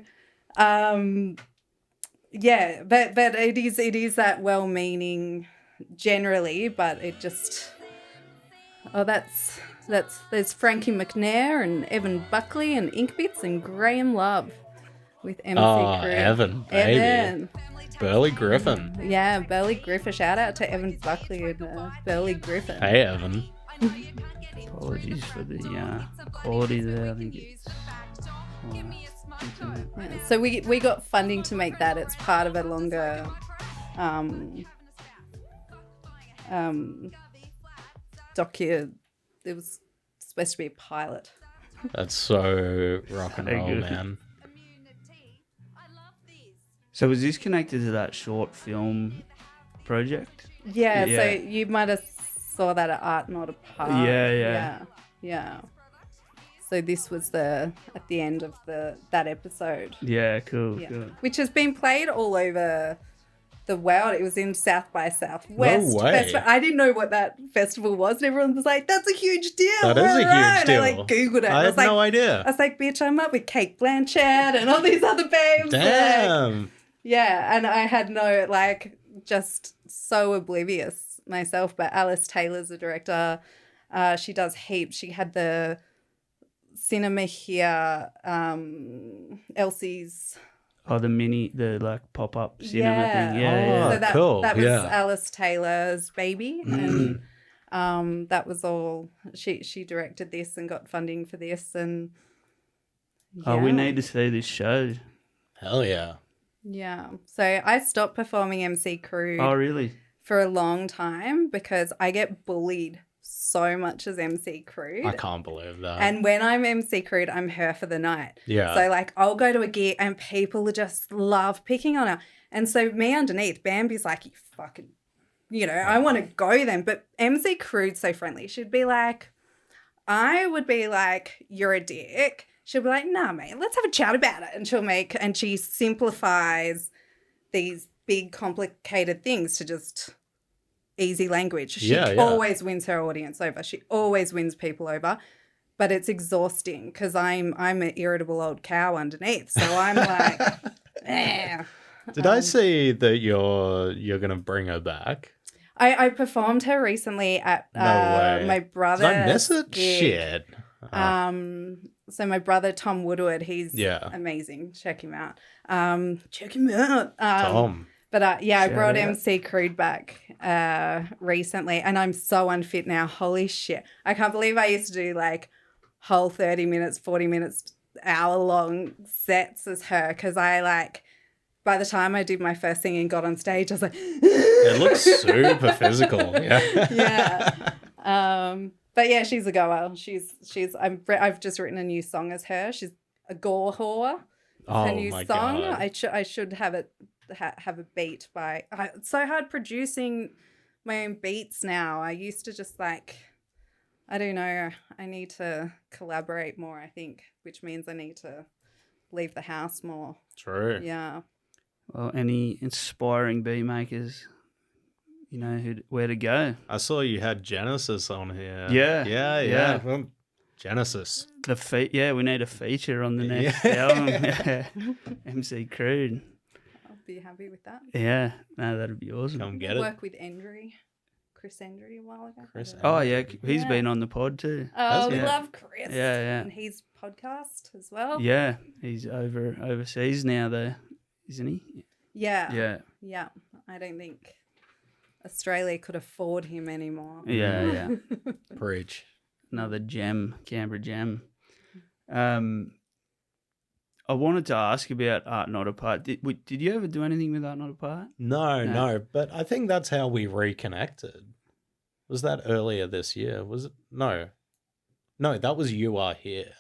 yeah, but it is that well-meaning generally, but it just, oh, there's Frankie McNair and Evan Buckley and Inkbits and Graham Love with MC KREWD. Evan, baby. Evan. Burley Griffin. Yeah, Burley Griffin. Shout out to Evan Buckley and Burley Griffin. Hey, Evan. Apologies for the quality there. I think it's Yeah, so we got funding to make that. It's part of a longer docu. It was supposed to be a pilot. That's so rock and So roll, good. man. So was this connected to that short film project? Yeah, so Yeah. you might have saw that at Art Not Apart. Yeah. Yeah. So this was at the end of that episode. Yeah, cool. Which has been played all over the world. It was in South by Southwest No way. Festival. I didn't know what that festival was, and everyone was like, "That's a huge deal." That is a huge And deal. I googled it. I was had no like, idea. I was like, "Bitch, I'm up with Kate Blanchett and all these other babes." Like, Damn. yeah, and I had just so oblivious myself. But Alice Taylor's the director. She does heaps. She had the cinema here. Elsie's. Oh, the like pop-up cinema thing. Oh, Yeah. So that cool. was Yeah. Alice Taylor's baby, and that was all. She directed this and got funding for this, and Oh, we yeah. need to see this show. Hell yeah. Yeah. So I stopped performing MC Crew Oh, really? for a long time because I get bullied so much as MC Crew. I can't believe that. And when I'm MC Crew, I'm her for the night. yeah. So like I'll go to a gig and people just love picking on her. And so me underneath, Bambi's like, you fucking, I want to go then. But MC Crew's so friendly. She'd be like, I would be like, you're a dick. She'll be like, nah, mate, let's have a chat about it. And she simplifies these big, complicated things to just easy language. She always wins her audience over. She always wins people over. But it's exhausting because I'm an irritable old cow underneath. So I'm like, eh. Did I see that you're gonna bring her back? I performed her recently at No way. my brother's Did I miss it? gig. Shit. So my brother Tom Woodward, he's amazing. Check him out. Tom. But I Shout brought out. MC Crude back recently, and I'm so unfit now. Holy shit! I can't believe I used to do like whole 30 minutes, 40 minutes, hour long sets as her because by the time I did my first thing and got on stage, I was like, It looks super physical. Yeah. yeah. But yeah, she's a goer. I've just written a new song as her. She's a gore whore. Oh Her new my song. god. I should have it have a beat by. It's so hard producing my own beats now. I used to just I don't know. I need to collaborate more. I think, which means I need to leave the house more. True. Yeah. Well, any inspiring beat makers, where to go? I saw you had Genesis on here. Yeah. Yeah. Well, Genesis. We need a feature on the next Yeah. album. Yeah. MC Crude. I'll be happy with that. Yeah, no, that'd be awesome. Come get it. Work with Chris Endry a while ago. Chris Oh yeah, he's Yeah. been on the pod too. Oh, Has he? love Chris. Yeah. And his podcast as well. Yeah, he's overseas now though, isn't he? Yeah. Yeah. I don't think Australia could afford him anymore. Yeah. Preach. Another gem, Canberra gem. I wanted to ask about Art Not Apart. Did you ever do anything with Art Not Apart? No, but I think that's how we reconnected. Was that earlier this year? Was it? No, that was You Are Here.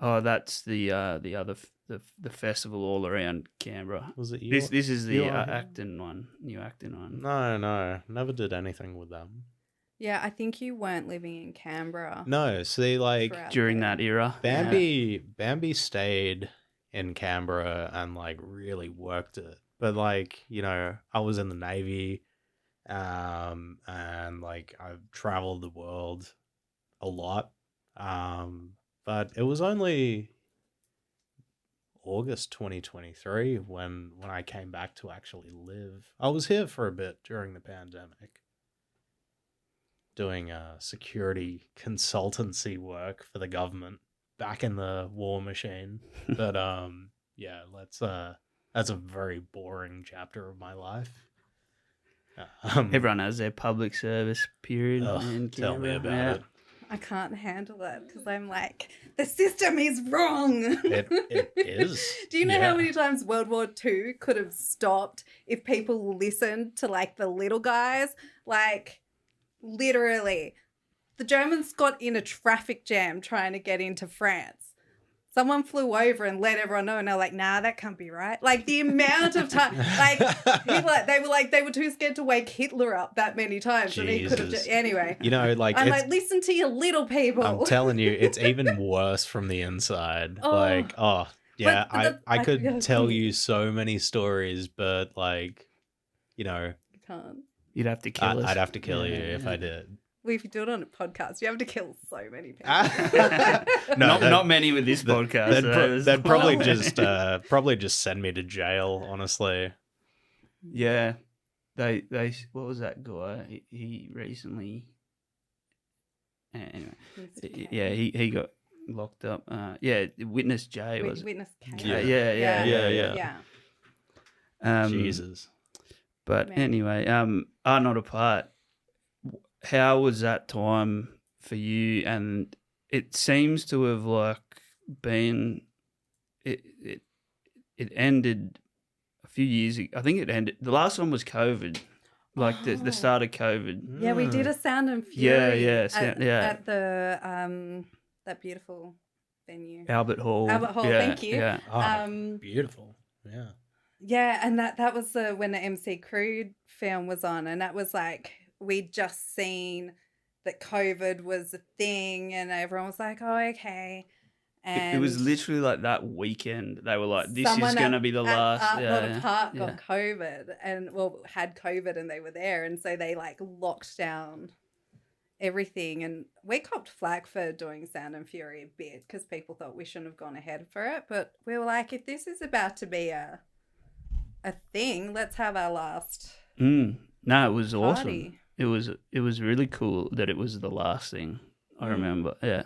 Oh, that's the other the festival all around Canberra. Was it you? This is the You Are Here? Acton one, New Acton one. No, never did anything with them. Yeah, I think you weren't living in Canberra. No, see, like throughout During there. that era, Bambi stayed in Canberra and really worked it. But I was in the Navy, and I've traveled the world a lot. But it was only August 2023 when I came back to actually live. I was here for a bit during the pandemic, doing security consultancy work for the government back in the war machine. But that's a very boring chapter of my life. everyone has their public service period. in Tell me Canberra. about it. I can't handle it because I'm like, the system is wrong. It is. Do you know Yeah. how many times World War II could have stopped if people listened to the little guys? Literally, the Germans got in a traffic jam trying to get into France. Someone flew over and let everyone know, and they're like, nah, that can't be right. Like, the amount of time, like, they were too scared to wake Hitler up that many times. And he could have just, anyway. You know, like, I'm like, listen to your little people. I'm telling you, it's even worse from the inside. Yeah, I could tell you so many stories, but, like, you know. You can't. You'd have to kill us. I'd have to kill you if I did. Well, if you do it on a podcast, you have to kill so many people. Not many with this podcast. They'd probably just send me to jail, honestly. Yeah, they what was that guy? He recently, anyway, yeah, he got locked up. Witness J was Witness K. Yeah. Jesus. But Man. anyway, Art Not Apart. How was that time for you? And it seems to have like been it ended a few years ago. I think it ended. The last one was COVID, like the start of COVID. Yeah, we did a Sound and Fury. At the that beautiful venue, Albert Hall. Thank you. Yeah. Beautiful. Yeah. Yeah, and that was when the MC KREWD film was on, and that was like we'd just seen that COVID was a thing, and everyone was like, "Oh, okay." And it was literally like that weekend. They were like, "This is going to be the last." Art Not Apart got COVID, and had COVID, and they were there, and so they like locked down everything, and we copped flack for doing Sound and Fury a bit because people thought we shouldn't have gone ahead for it, but we were like, if this is about to be a thing, let's have our last. No, it was awesome. Party. It was really cool that it was the last thing. I remember, yeah.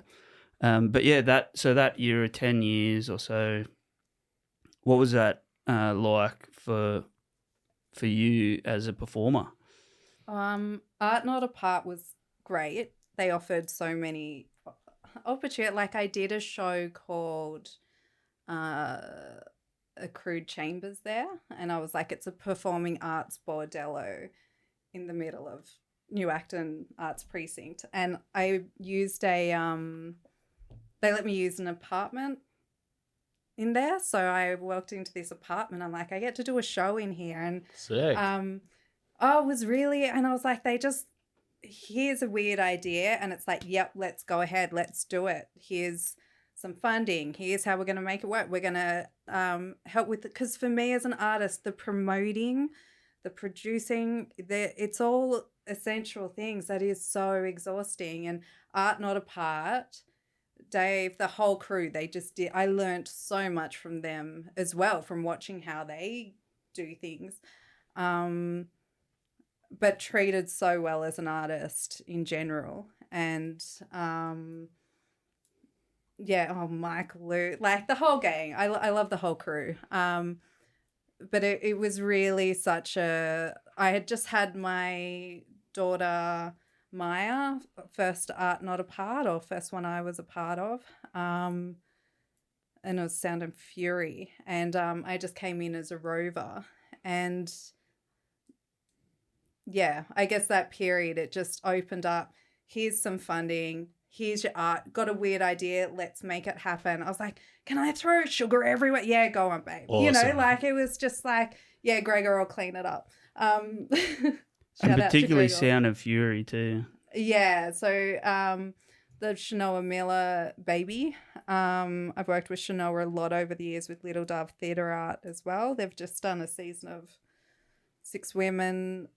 But yeah, that year, 10 years or so, what was that like for you as a performer? Art Not Apart was great. They offered so many opportunities. Like I did a show called a KREWD Chambers there, and I was like, it's a performing arts bordello in the middle of New Acton Arts Precinct, and I used they let me use an apartment in there, so I walked into this apartment. I'm like, I get to do a show in here, and sick. it was really, and I was like, here's a weird idea, and it's like, yep, let's go ahead, let's do it. Here's some funding. Here's how we're going to make it work. We're going to help with it, because for me as an artist, the promoting, the producing, it's all essential things that is so exhausting. And Art Not Apart, Dave, the whole crew, they just did. I learned so much from them as well, from watching how they do things, but treated so well as an artist in general. And Michael, Lou, like the whole gang. I love the whole crew. But it was really such a. I had just had my daughter Maya, first Art Not Apart, or first one I was a part of, and it was Sound and Fury, and I just came in as a rover, and yeah, I guess that period it just opened up. Here's some funding. Here's your art. Got a weird idea. Let's make it happen. I was like, can I throw sugar everywhere? Yeah, go on, babe. Awesome. You know, like it was just like, yeah, Gregor will clean it up. And particularly Sound and Fury too. Yeah. So the Shanoa Miller baby. I've worked with Shanoa a lot over the years with Little Dove Theatre Art as well. They've just done a season of 6 women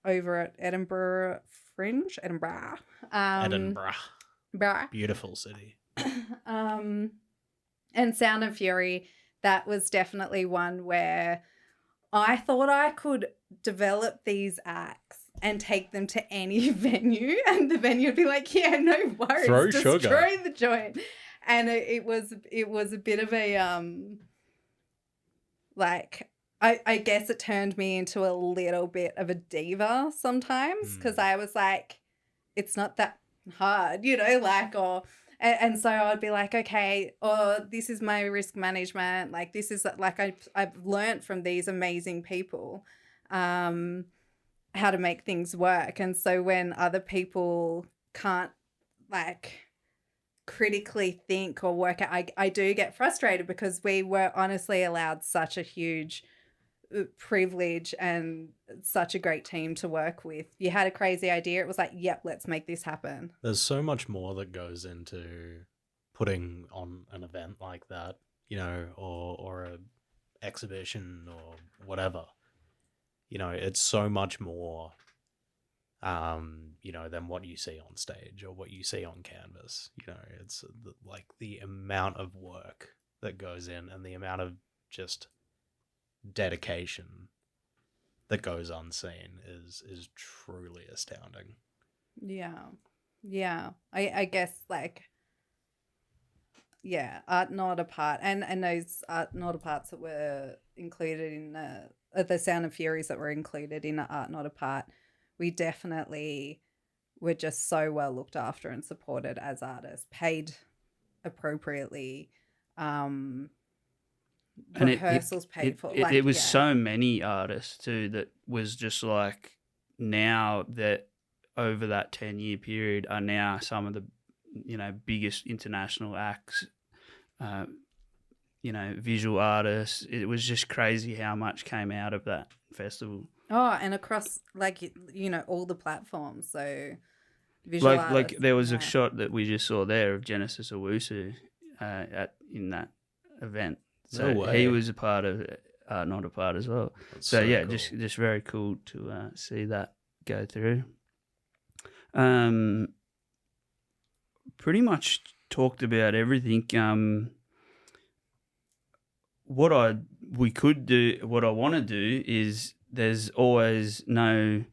over at Edinburgh Fringe. Edinburgh. Beautiful city. And Sound and Fury, that was definitely one where I thought I could develop these acts and take them to any venue, and the venue would be like, yeah, no worries, throw destroy sugar. the joint. And it was a bit of a like I guess it turned me into a little bit of a diva sometimes, because I was like, it's not that hard, you know, like, or and so I'd be like, okay, or this is my risk management, like this is like I've learned from these amazing people how to make things work. And so when other people can't like critically think or work out. I do get frustrated because we were honestly allowed such a huge privilege and such a great team to work with. You had a crazy idea, it was like, yep, let's make this happen. There's so much more that goes into putting on an event like that, or a exhibition or whatever. It's so much more, than what you see on stage or what you see on canvas. It's like the amount of work that goes in and the amount of just dedication that goes unseen is truly astounding. Yeah, I guess, like, yeah, Art Not Apart, and those Art Not Aparts that were included in the Sound of Furies that were included in Art Not Apart, we definitely were just so well looked after and supported as artists, paid appropriately, And rehearsals paid for. It was so many artists too that was just like, now that over that 10-year period are now some of the biggest international acts, visual artists. It was just crazy how much came out of that festival. Oh, and across, like, all the platforms. So visual artists, like there was a shot that we just saw there of Genesis Owusu in that event. So No way. he was a part of Not a Part as well. That's So yeah, cool. just very cool to see that go through. Pretty much talked about everything. What I want to do is, there's always no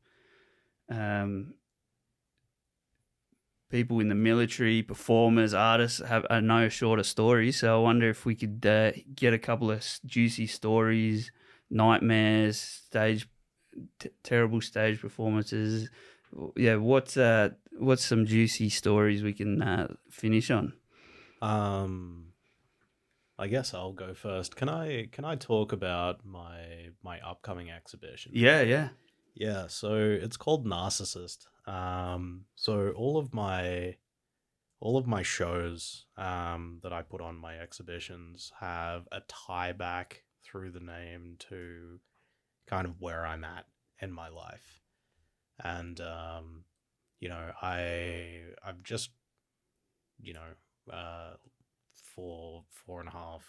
people in the military, performers, artists are no shorter stories. So I wonder if we could get a couple of juicy stories, nightmares, terrible stage performances. Yeah, what's some juicy stories we can finish on? I guess I'll go first. Can I talk about my upcoming exhibition? Yeah. Yeah, so it's called Narcissist. So all of my shows that I put on my exhibitions have a tie back through the name to kind of where I'm at in my life. And I've just, for 4.5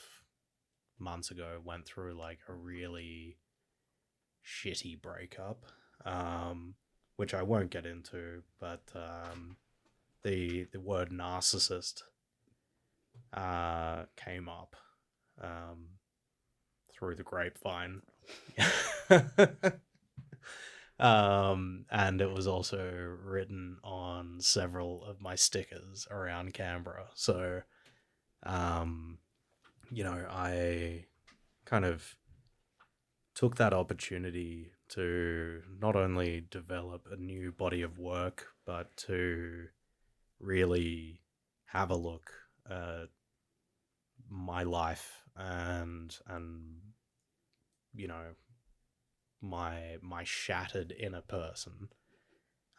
months ago went through like a really shitty breakup, which I won't get into, but the word narcissist came up through the grapevine. And it was also written on several of my stickers around Canberra. So, I kind of took that opportunity to not only develop a new body of work, but to really have a look at my life and my shattered inner person.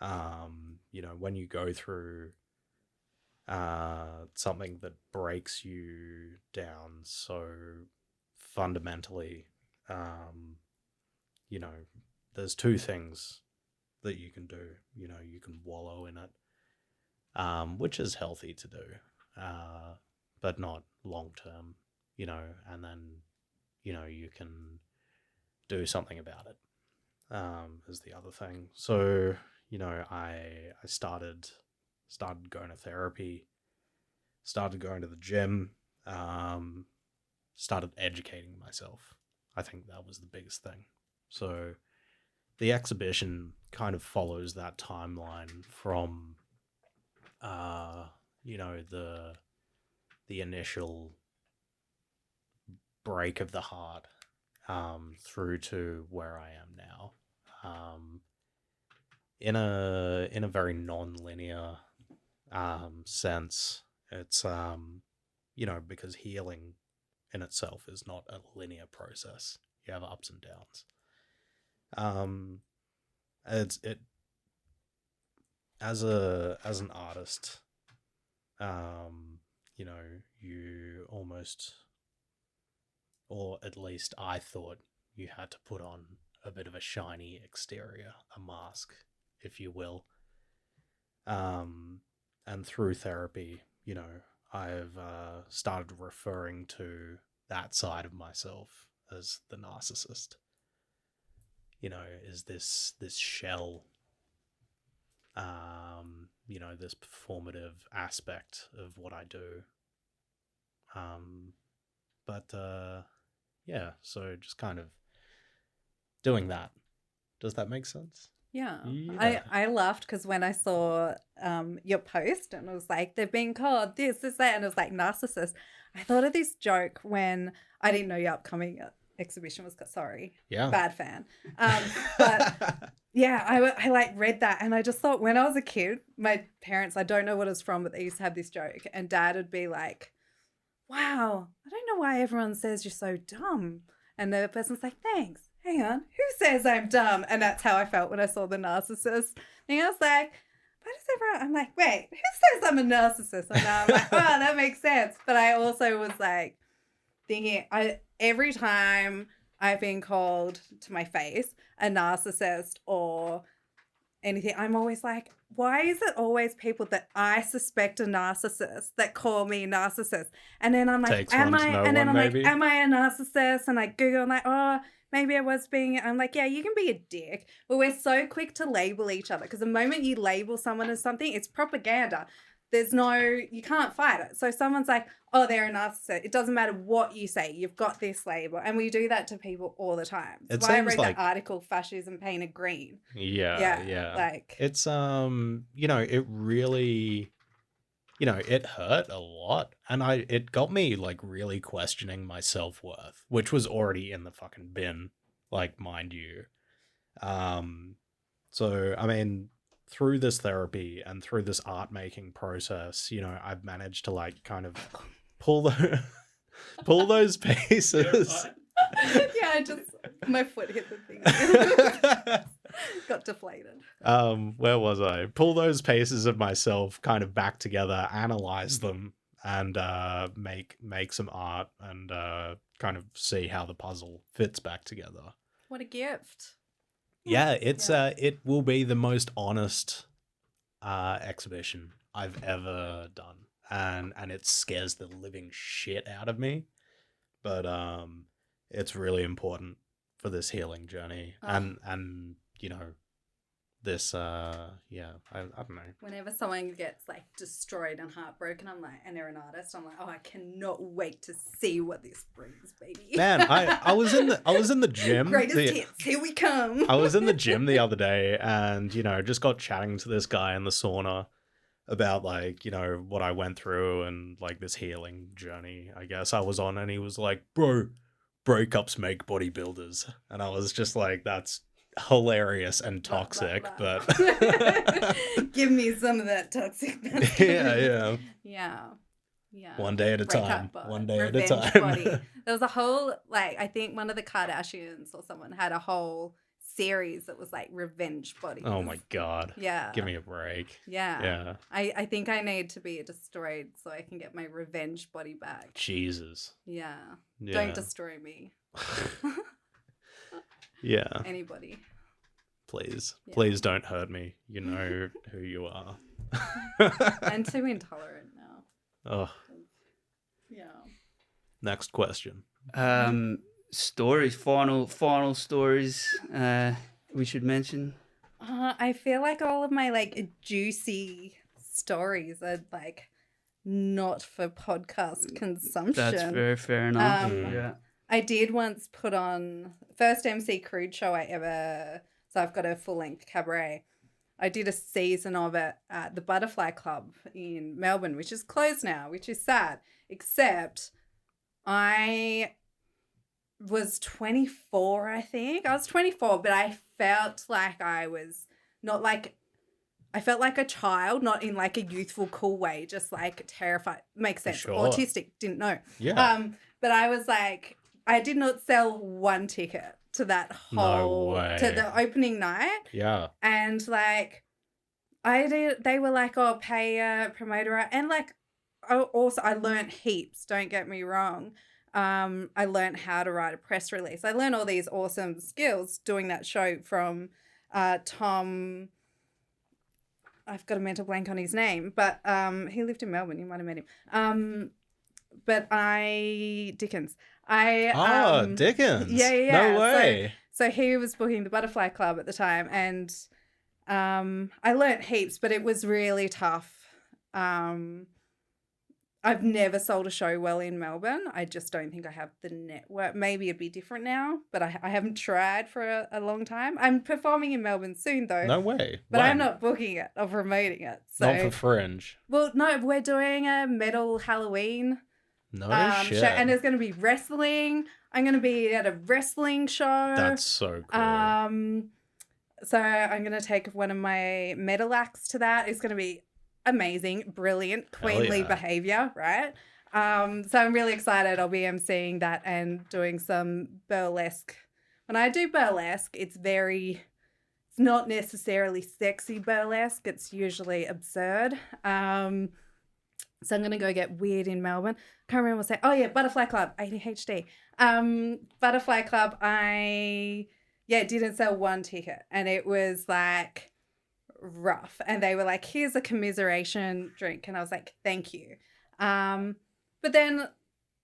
When you go through something that breaks you down so fundamentally, there's two things that you can do. You can wallow in it, which is healthy to do, but not long term, and then, you can do something about it, is the other thing. So, I started going to therapy, started going to the gym, started educating myself. I think that was the biggest thing. So the exhibition kind of follows that timeline from, the initial break of the heart, through to where I am now, in a very non-linear sense. It's because healing in itself is not a linear process. You have ups and downs. It as an artist, you know, you almost, or at least I thought you had to put on a bit of a shiny exterior, a mask, if you will. And through therapy, you know, I've started referring to that side of myself as the narcissist. You know, is this shell, you know, this performative aspect of what I do. But yeah, so just kind of doing that. Does that make sense? Yeah. Yeah. I laughed because when I saw your post and it was like, they've been called this, that, and it was like narcissist, I thought of this joke when I didn't know your upcoming exhibition was, sorry, Yeah. bad fan. But yeah, I like read that and I just thought when I was a kid, my parents, I don't know what it's from, but they used to have this joke and Dad would be like, wow, I don't know why everyone says you're so dumb. And the person's like, thanks. Hang on, who says I'm dumb? And that's how I felt when I saw the narcissist. And I was like, why does everyone? I'm like, wait, who says I'm a narcissist? And now I'm like, oh, that makes sense. But I also was like thinking, every time I've been called to my face a narcissist or anything, I'm always like, why is it always people that I suspect are narcissists that call me narcissist? And then I'm like, am I? And then I'm like, am I a narcissist? And I Google, I'm like, oh, maybe I was being. I'm like, yeah, you can be a dick. But we're so quick to label each other because the moment you label someone as something, it's propaganda. There's no, you can't fight it. So someone's like, oh, they're a narcissist. It doesn't matter what you say. You've got this label. And we do that to people all the time. That's why I wrote that article, Fascism Painted Green. Yeah. Like, it's, you know, it really, you know, it hurt a lot. And it got me like really questioning my self-worth, which was already in the fucking bin, like, mind you. So, I mean, through this therapy and through this art making process, you know, I've managed to like kind of pull those pieces. Yeah, my foot hit the thing. Got deflated. Where was I? Pull those pieces of myself kind of back together, analyze them, and make some art and kind of see how the puzzle fits back together. What a gift. Yeah, it will be the most honest exhibition I've ever done, and it scares the living shit out of me, but it's really important for this healing journey, and you know, this yeah, I don't know. Whenever someone gets like destroyed and heartbroken, I'm like, and they're an artist, I'm like, oh, I cannot wait to see what this brings, baby. Man, I was in the gym. Greatest hits, here we come. I was in the gym the other day, and you know, just got chatting to this guy in the sauna about like, you know, what I went through and like this healing journey I guess I was on, and he was like, bro, breakups make bodybuilders, and I was just like, that's hilarious and toxic, but give me some of that toxic. Yeah. One day at a time. Body. There was a whole, like, I think one of the Kardashians or someone had a whole series that was like revenge bodies. Oh my god. Yeah. Give me a break. Yeah. I think I need to be destroyed so I can get my revenge body back. Jesus. Yeah. Don't destroy me. Yeah. Anybody. Please. Yeah. Please don't hurt me. You know who you are. I'm too intolerant now. Oh. Yeah. Next question. Stories, final stories we should mention. I feel like all of my like juicy stories are like not for podcast consumption. That's very fair enough. Yeah. I did once put on first MC KREWD show I ever, so I've got a full-length cabaret. I did a season of it at the Butterfly Club in Melbourne, which is closed now, which is sad, except I was 24, I think. I was 24, but I felt like I was not like, I felt like a child, not in like a youthful, cool way, just like terrified. Makes sense. Sure. Autistic, didn't know. Yeah. But I was like, I did not sell one ticket to that whole, to the opening night. Yeah. And like, they were like, oh, pay a promoter. And like, I learned heaps, don't get me wrong. I learned how to write a press release. I learned all these awesome skills doing that show from Tom. I've got a mental blank on his name, but he lived in Melbourne. You might have met him. Dickens. Dickens. Yeah. No way. So he was booking the Butterfly Club at the time, and I learnt heaps, but it was really tough. I've never sold a show well in Melbourne. I just don't think I have the network. Maybe it'd be different now, but I haven't tried for a long time. I'm performing in Melbourne soon, though. No way. But When? I'm not booking it or promoting it. So. Not for Fringe. Well, no, we're doing a metal Halloween No shit. show, and there's going to be wrestling. I'm going to be at a wrestling show. That's so cool. So I'm going to take one of my metal acts to that. It's going to be amazing, brilliant, queenly behavior, right? So I'm really excited. I'll be emceeing that and doing some burlesque. When I do burlesque, it's not necessarily sexy burlesque. It's usually absurd. So I'm going to go get weird in Melbourne. Can't remember what I say. Oh, yeah, Butterfly Club, ADHD. Butterfly Club, I didn't sell one ticket. And it was like rough. And they were like, here's a commiseration drink. And I was like, thank you. But then,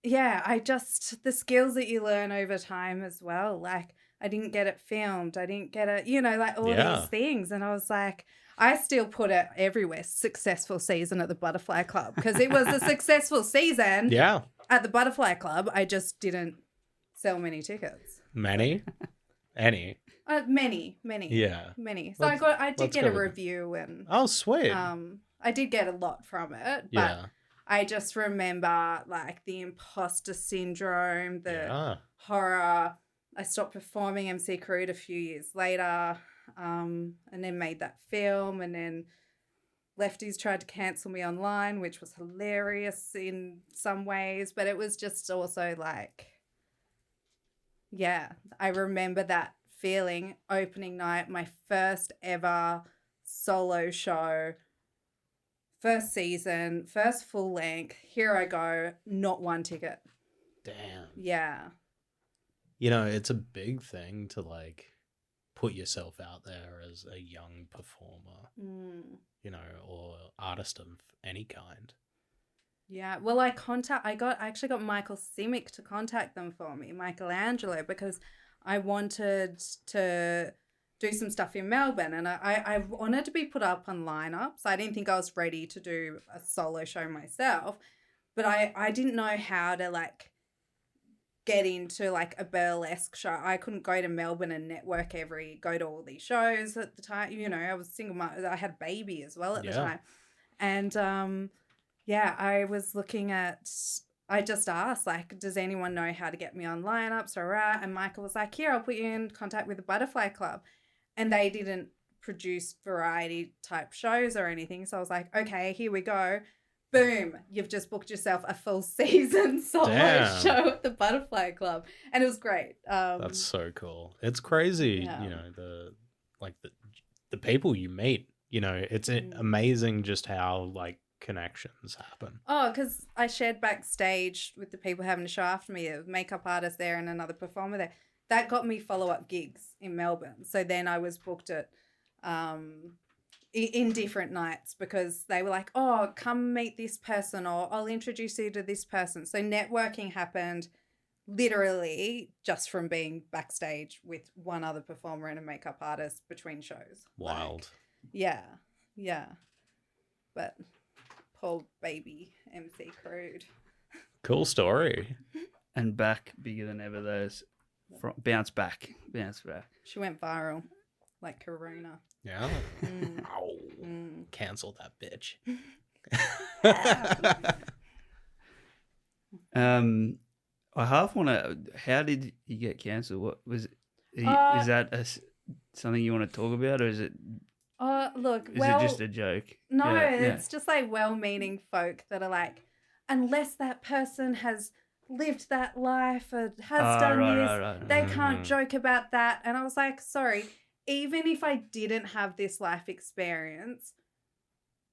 the skills that you learn over time as well. Like, I didn't get it filmed. I didn't get it, all these things. And I was like, I still put it everywhere. Successful season at the Butterfly Club, because it was a successful season at the Butterfly Club. I just didn't sell many tickets. Many? Any? Many. Yeah. Many. So I did get a review, and oh, sweet. I did get a lot from it, but I just remember like the imposter syndrome, the horror. I stopped performing MC KREWD a few years later, and then made that film, and then lefties tried to cancel me online, which was hilarious in some ways, but it was just also like, I remember that feeling opening night, my first ever solo show, first season, first full length. Here I go, not one ticket. Damn. Yeah. It's a big thing to like put yourself out there as a young performer, or artist of any kind. Yeah. Well, I actually got Michael Simic to contact them for me, Michelangelo, because I wanted to do some stuff in Melbourne, and I wanted to be put up on lineups. I didn't think I was ready to do a solo show myself, but I didn't know how to like get into like a burlesque show. I couldn't go to Melbourne and go to all these shows at the time. I was single mother. I had a baby as well at the time. And I was looking at, I just asked, like, does anyone know how to get me on lineups? All right. And Michael was like, here, I'll put you in contact with the Butterfly Club. And they didn't produce variety type shows or anything. So I was like, okay, here we go. Boom, you've just booked yourself a full season solo show at the Butterfly Club. And it was great. That's so cool. It's crazy, the people you meet, it's amazing just how like connections happen. Oh, because I shared backstage with the people having a show after me, a makeup artist there and another performer there. That got me follow-up gigs in Melbourne. So then I was booked at in different nights, because they were like, oh, come meet this person, or I'll introduce you to this person. So networking happened literally just from being backstage with one other performer and a makeup artist between shows. Wild. Like, yeah. But poor baby MC KREWD. Cool story. And back bigger than ever, those. Bounce back. She went viral like Corona. Yeah. Cancel that bitch. I half want to. How did you get cancelled? What was? Is that something you want to talk about, or is it? Look. Is it just a joke? No, it's just like well-meaning folk that are like, unless that person has lived that life or has done this, they can't joke about that. And I was like, sorry. Even if I didn't have this life experience,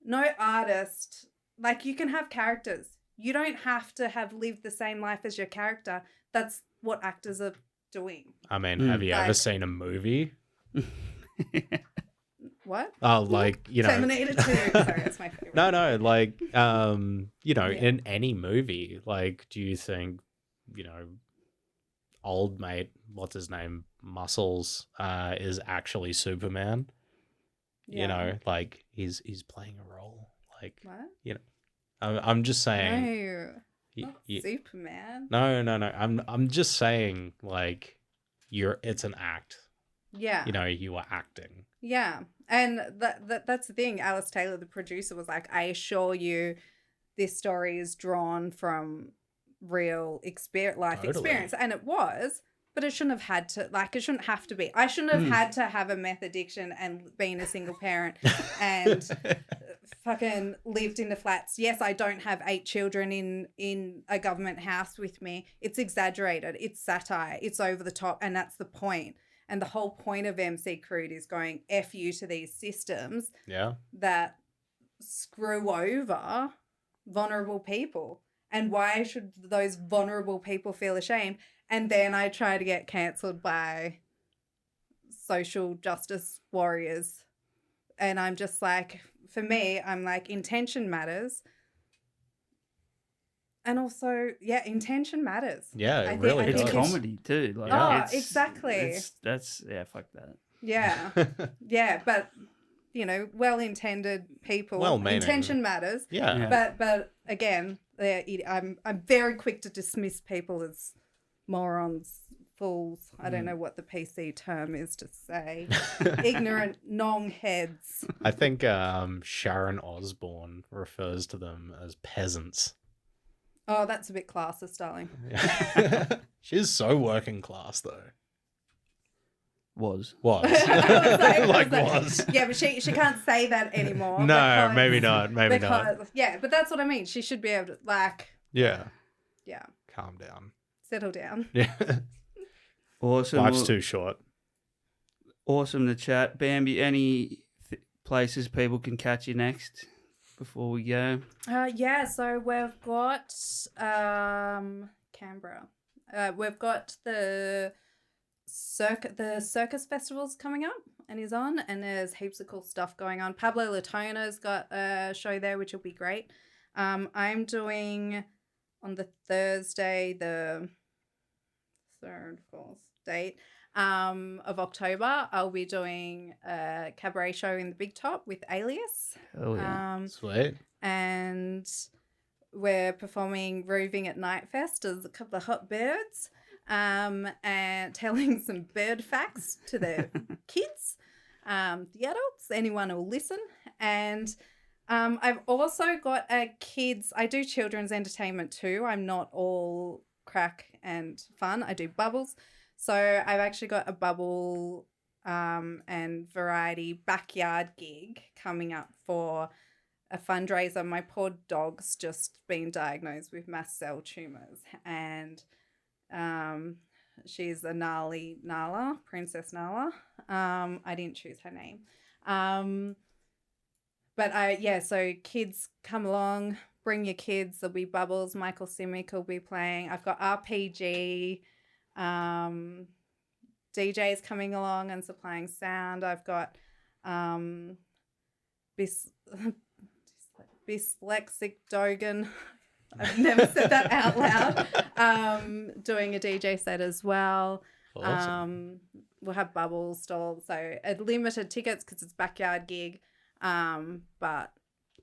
no artist like you can have characters. You don't have to have lived the same life as your character. That's what actors are doing. I mean, have you ever Like- seen a movie? What? Oh, like, you know. Terminator 2. Sorry, that's my favorite. No, like, you know, Yeah. in any movie, like, do you think, you know, old mate, what's his name, Muscles, is actually Superman? Yeah. You know, like, he's playing a role. Like, What? you know, I'm just saying. No. y- Not y- Superman. No. I'm just saying, like, it's an act. Yeah. You know, you are acting. Yeah. And that's the thing. Alice Taylor, the producer, was like, I assure you this story is drawn from real life Totally. experience. And it was, but it shouldn't have had to, like, it shouldn't have to be. I shouldn't have had to have a meth addiction and been a single parent and fucking lived in the flats. Yes, I don't have 8 children in a government house with me. It's exaggerated. It's satire. It's over the top. And that's the point. And the whole point of MC KREWD is going F you to these systems Yeah. that screw over vulnerable people. And why should those vulnerable people feel ashamed? And then I try to get cancelled by social justice warriors. And I'm just like, for me, I'm like, intention matters. And also, yeah, intention matters. Yeah, I it think- really I It's think does. comedy too. Like, Oh, it's, exactly. That's fuck that. Yeah. Yeah, but you know, well-intended people. Well-meaning. Intention matters. Yeah. Yeah. But again, I'm very quick to dismiss people as morons, fools. I don't know what the PC term is to say. Ignorant nong-heads. I think Sharon Osbourne refers to them as peasants. Oh, that's a bit classist, darling. She's so working class, though. Was. Was. I like, like- was. Yeah, but she can't say that anymore. No, because- maybe not. Maybe not. because, yeah, but that's what I mean. She should be able to, like, Yeah. yeah, Calm down. settle down. Yeah. Awesome. Life's Well, too short. awesome to chat. Bambi, any places people can catch you next before we go? Yeah, so we've got Canberra. We've got the circus festival's coming up and is on, and there's heaps of cool stuff going on. Pablo Latona's got a show there, which will be great. I'm doing on the Thursday, the 3rd, 4th date of October, I'll be doing a cabaret show in the Big Top with Alias. Oh yeah. Sweet. And we're performing Roving at Night Fest as a couple of hot birds, and telling some bird facts to the kids, the adults, anyone who'll listen. And I've also got I do children's entertainment too. I'm not all crack and fun. I do bubbles. So I've actually got a bubble and variety backyard gig coming up for a fundraiser. My poor dog's just been diagnosed with mast cell tumours, and she's a gnarly Nala, Princess Nala. I didn't choose her name. But so kids come along, bring your kids. There'll be bubbles. Michael Simic will be playing. I've got RPG. DJs coming along and supplying sound. I've got dyslexic Dogan. I've never said that out loud. Doing a DJ set as well. Awesome. We'll have bubbles stalls, so limited tickets because it's backyard gig. But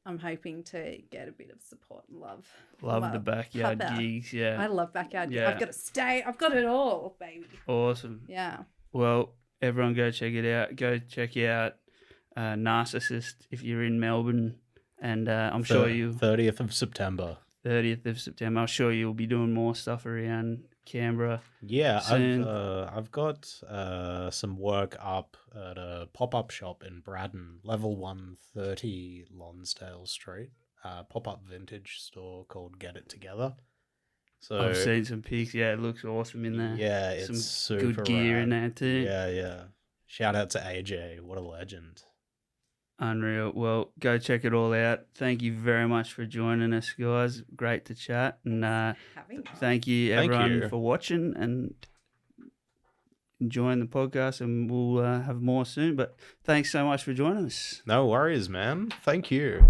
I'm hoping to get a bit of support and love. Love the backyard Papa. gigs. Yeah. I love backyard gigs. Yeah. I've got to stay. I've got it all, baby. Awesome. Yeah. Well, everyone go check it out. Go check out Narcissist if you're in Melbourne. And I'm sure you 30th of September. 30th of September. I'm sure you'll be doing more stuff around Canberra. Yeah, soon. I've got some work up at a pop-up shop in Braddon, level 130 Lonsdale Street. Pop-up vintage store called Get It Together. So I've seen some pics. Yeah, it looks awesome in there. yeah, it's some super good gear rad. in there too. Yeah. Shout out to AJ, what a legend. Unreal. Well, go check it all out. Thank you very much for joining us, guys. Great to chat. And Having thank you, Thank everyone, you. for watching and enjoying the podcast. And we'll have more soon. But thanks so much for joining us. No worries, man. Thank you.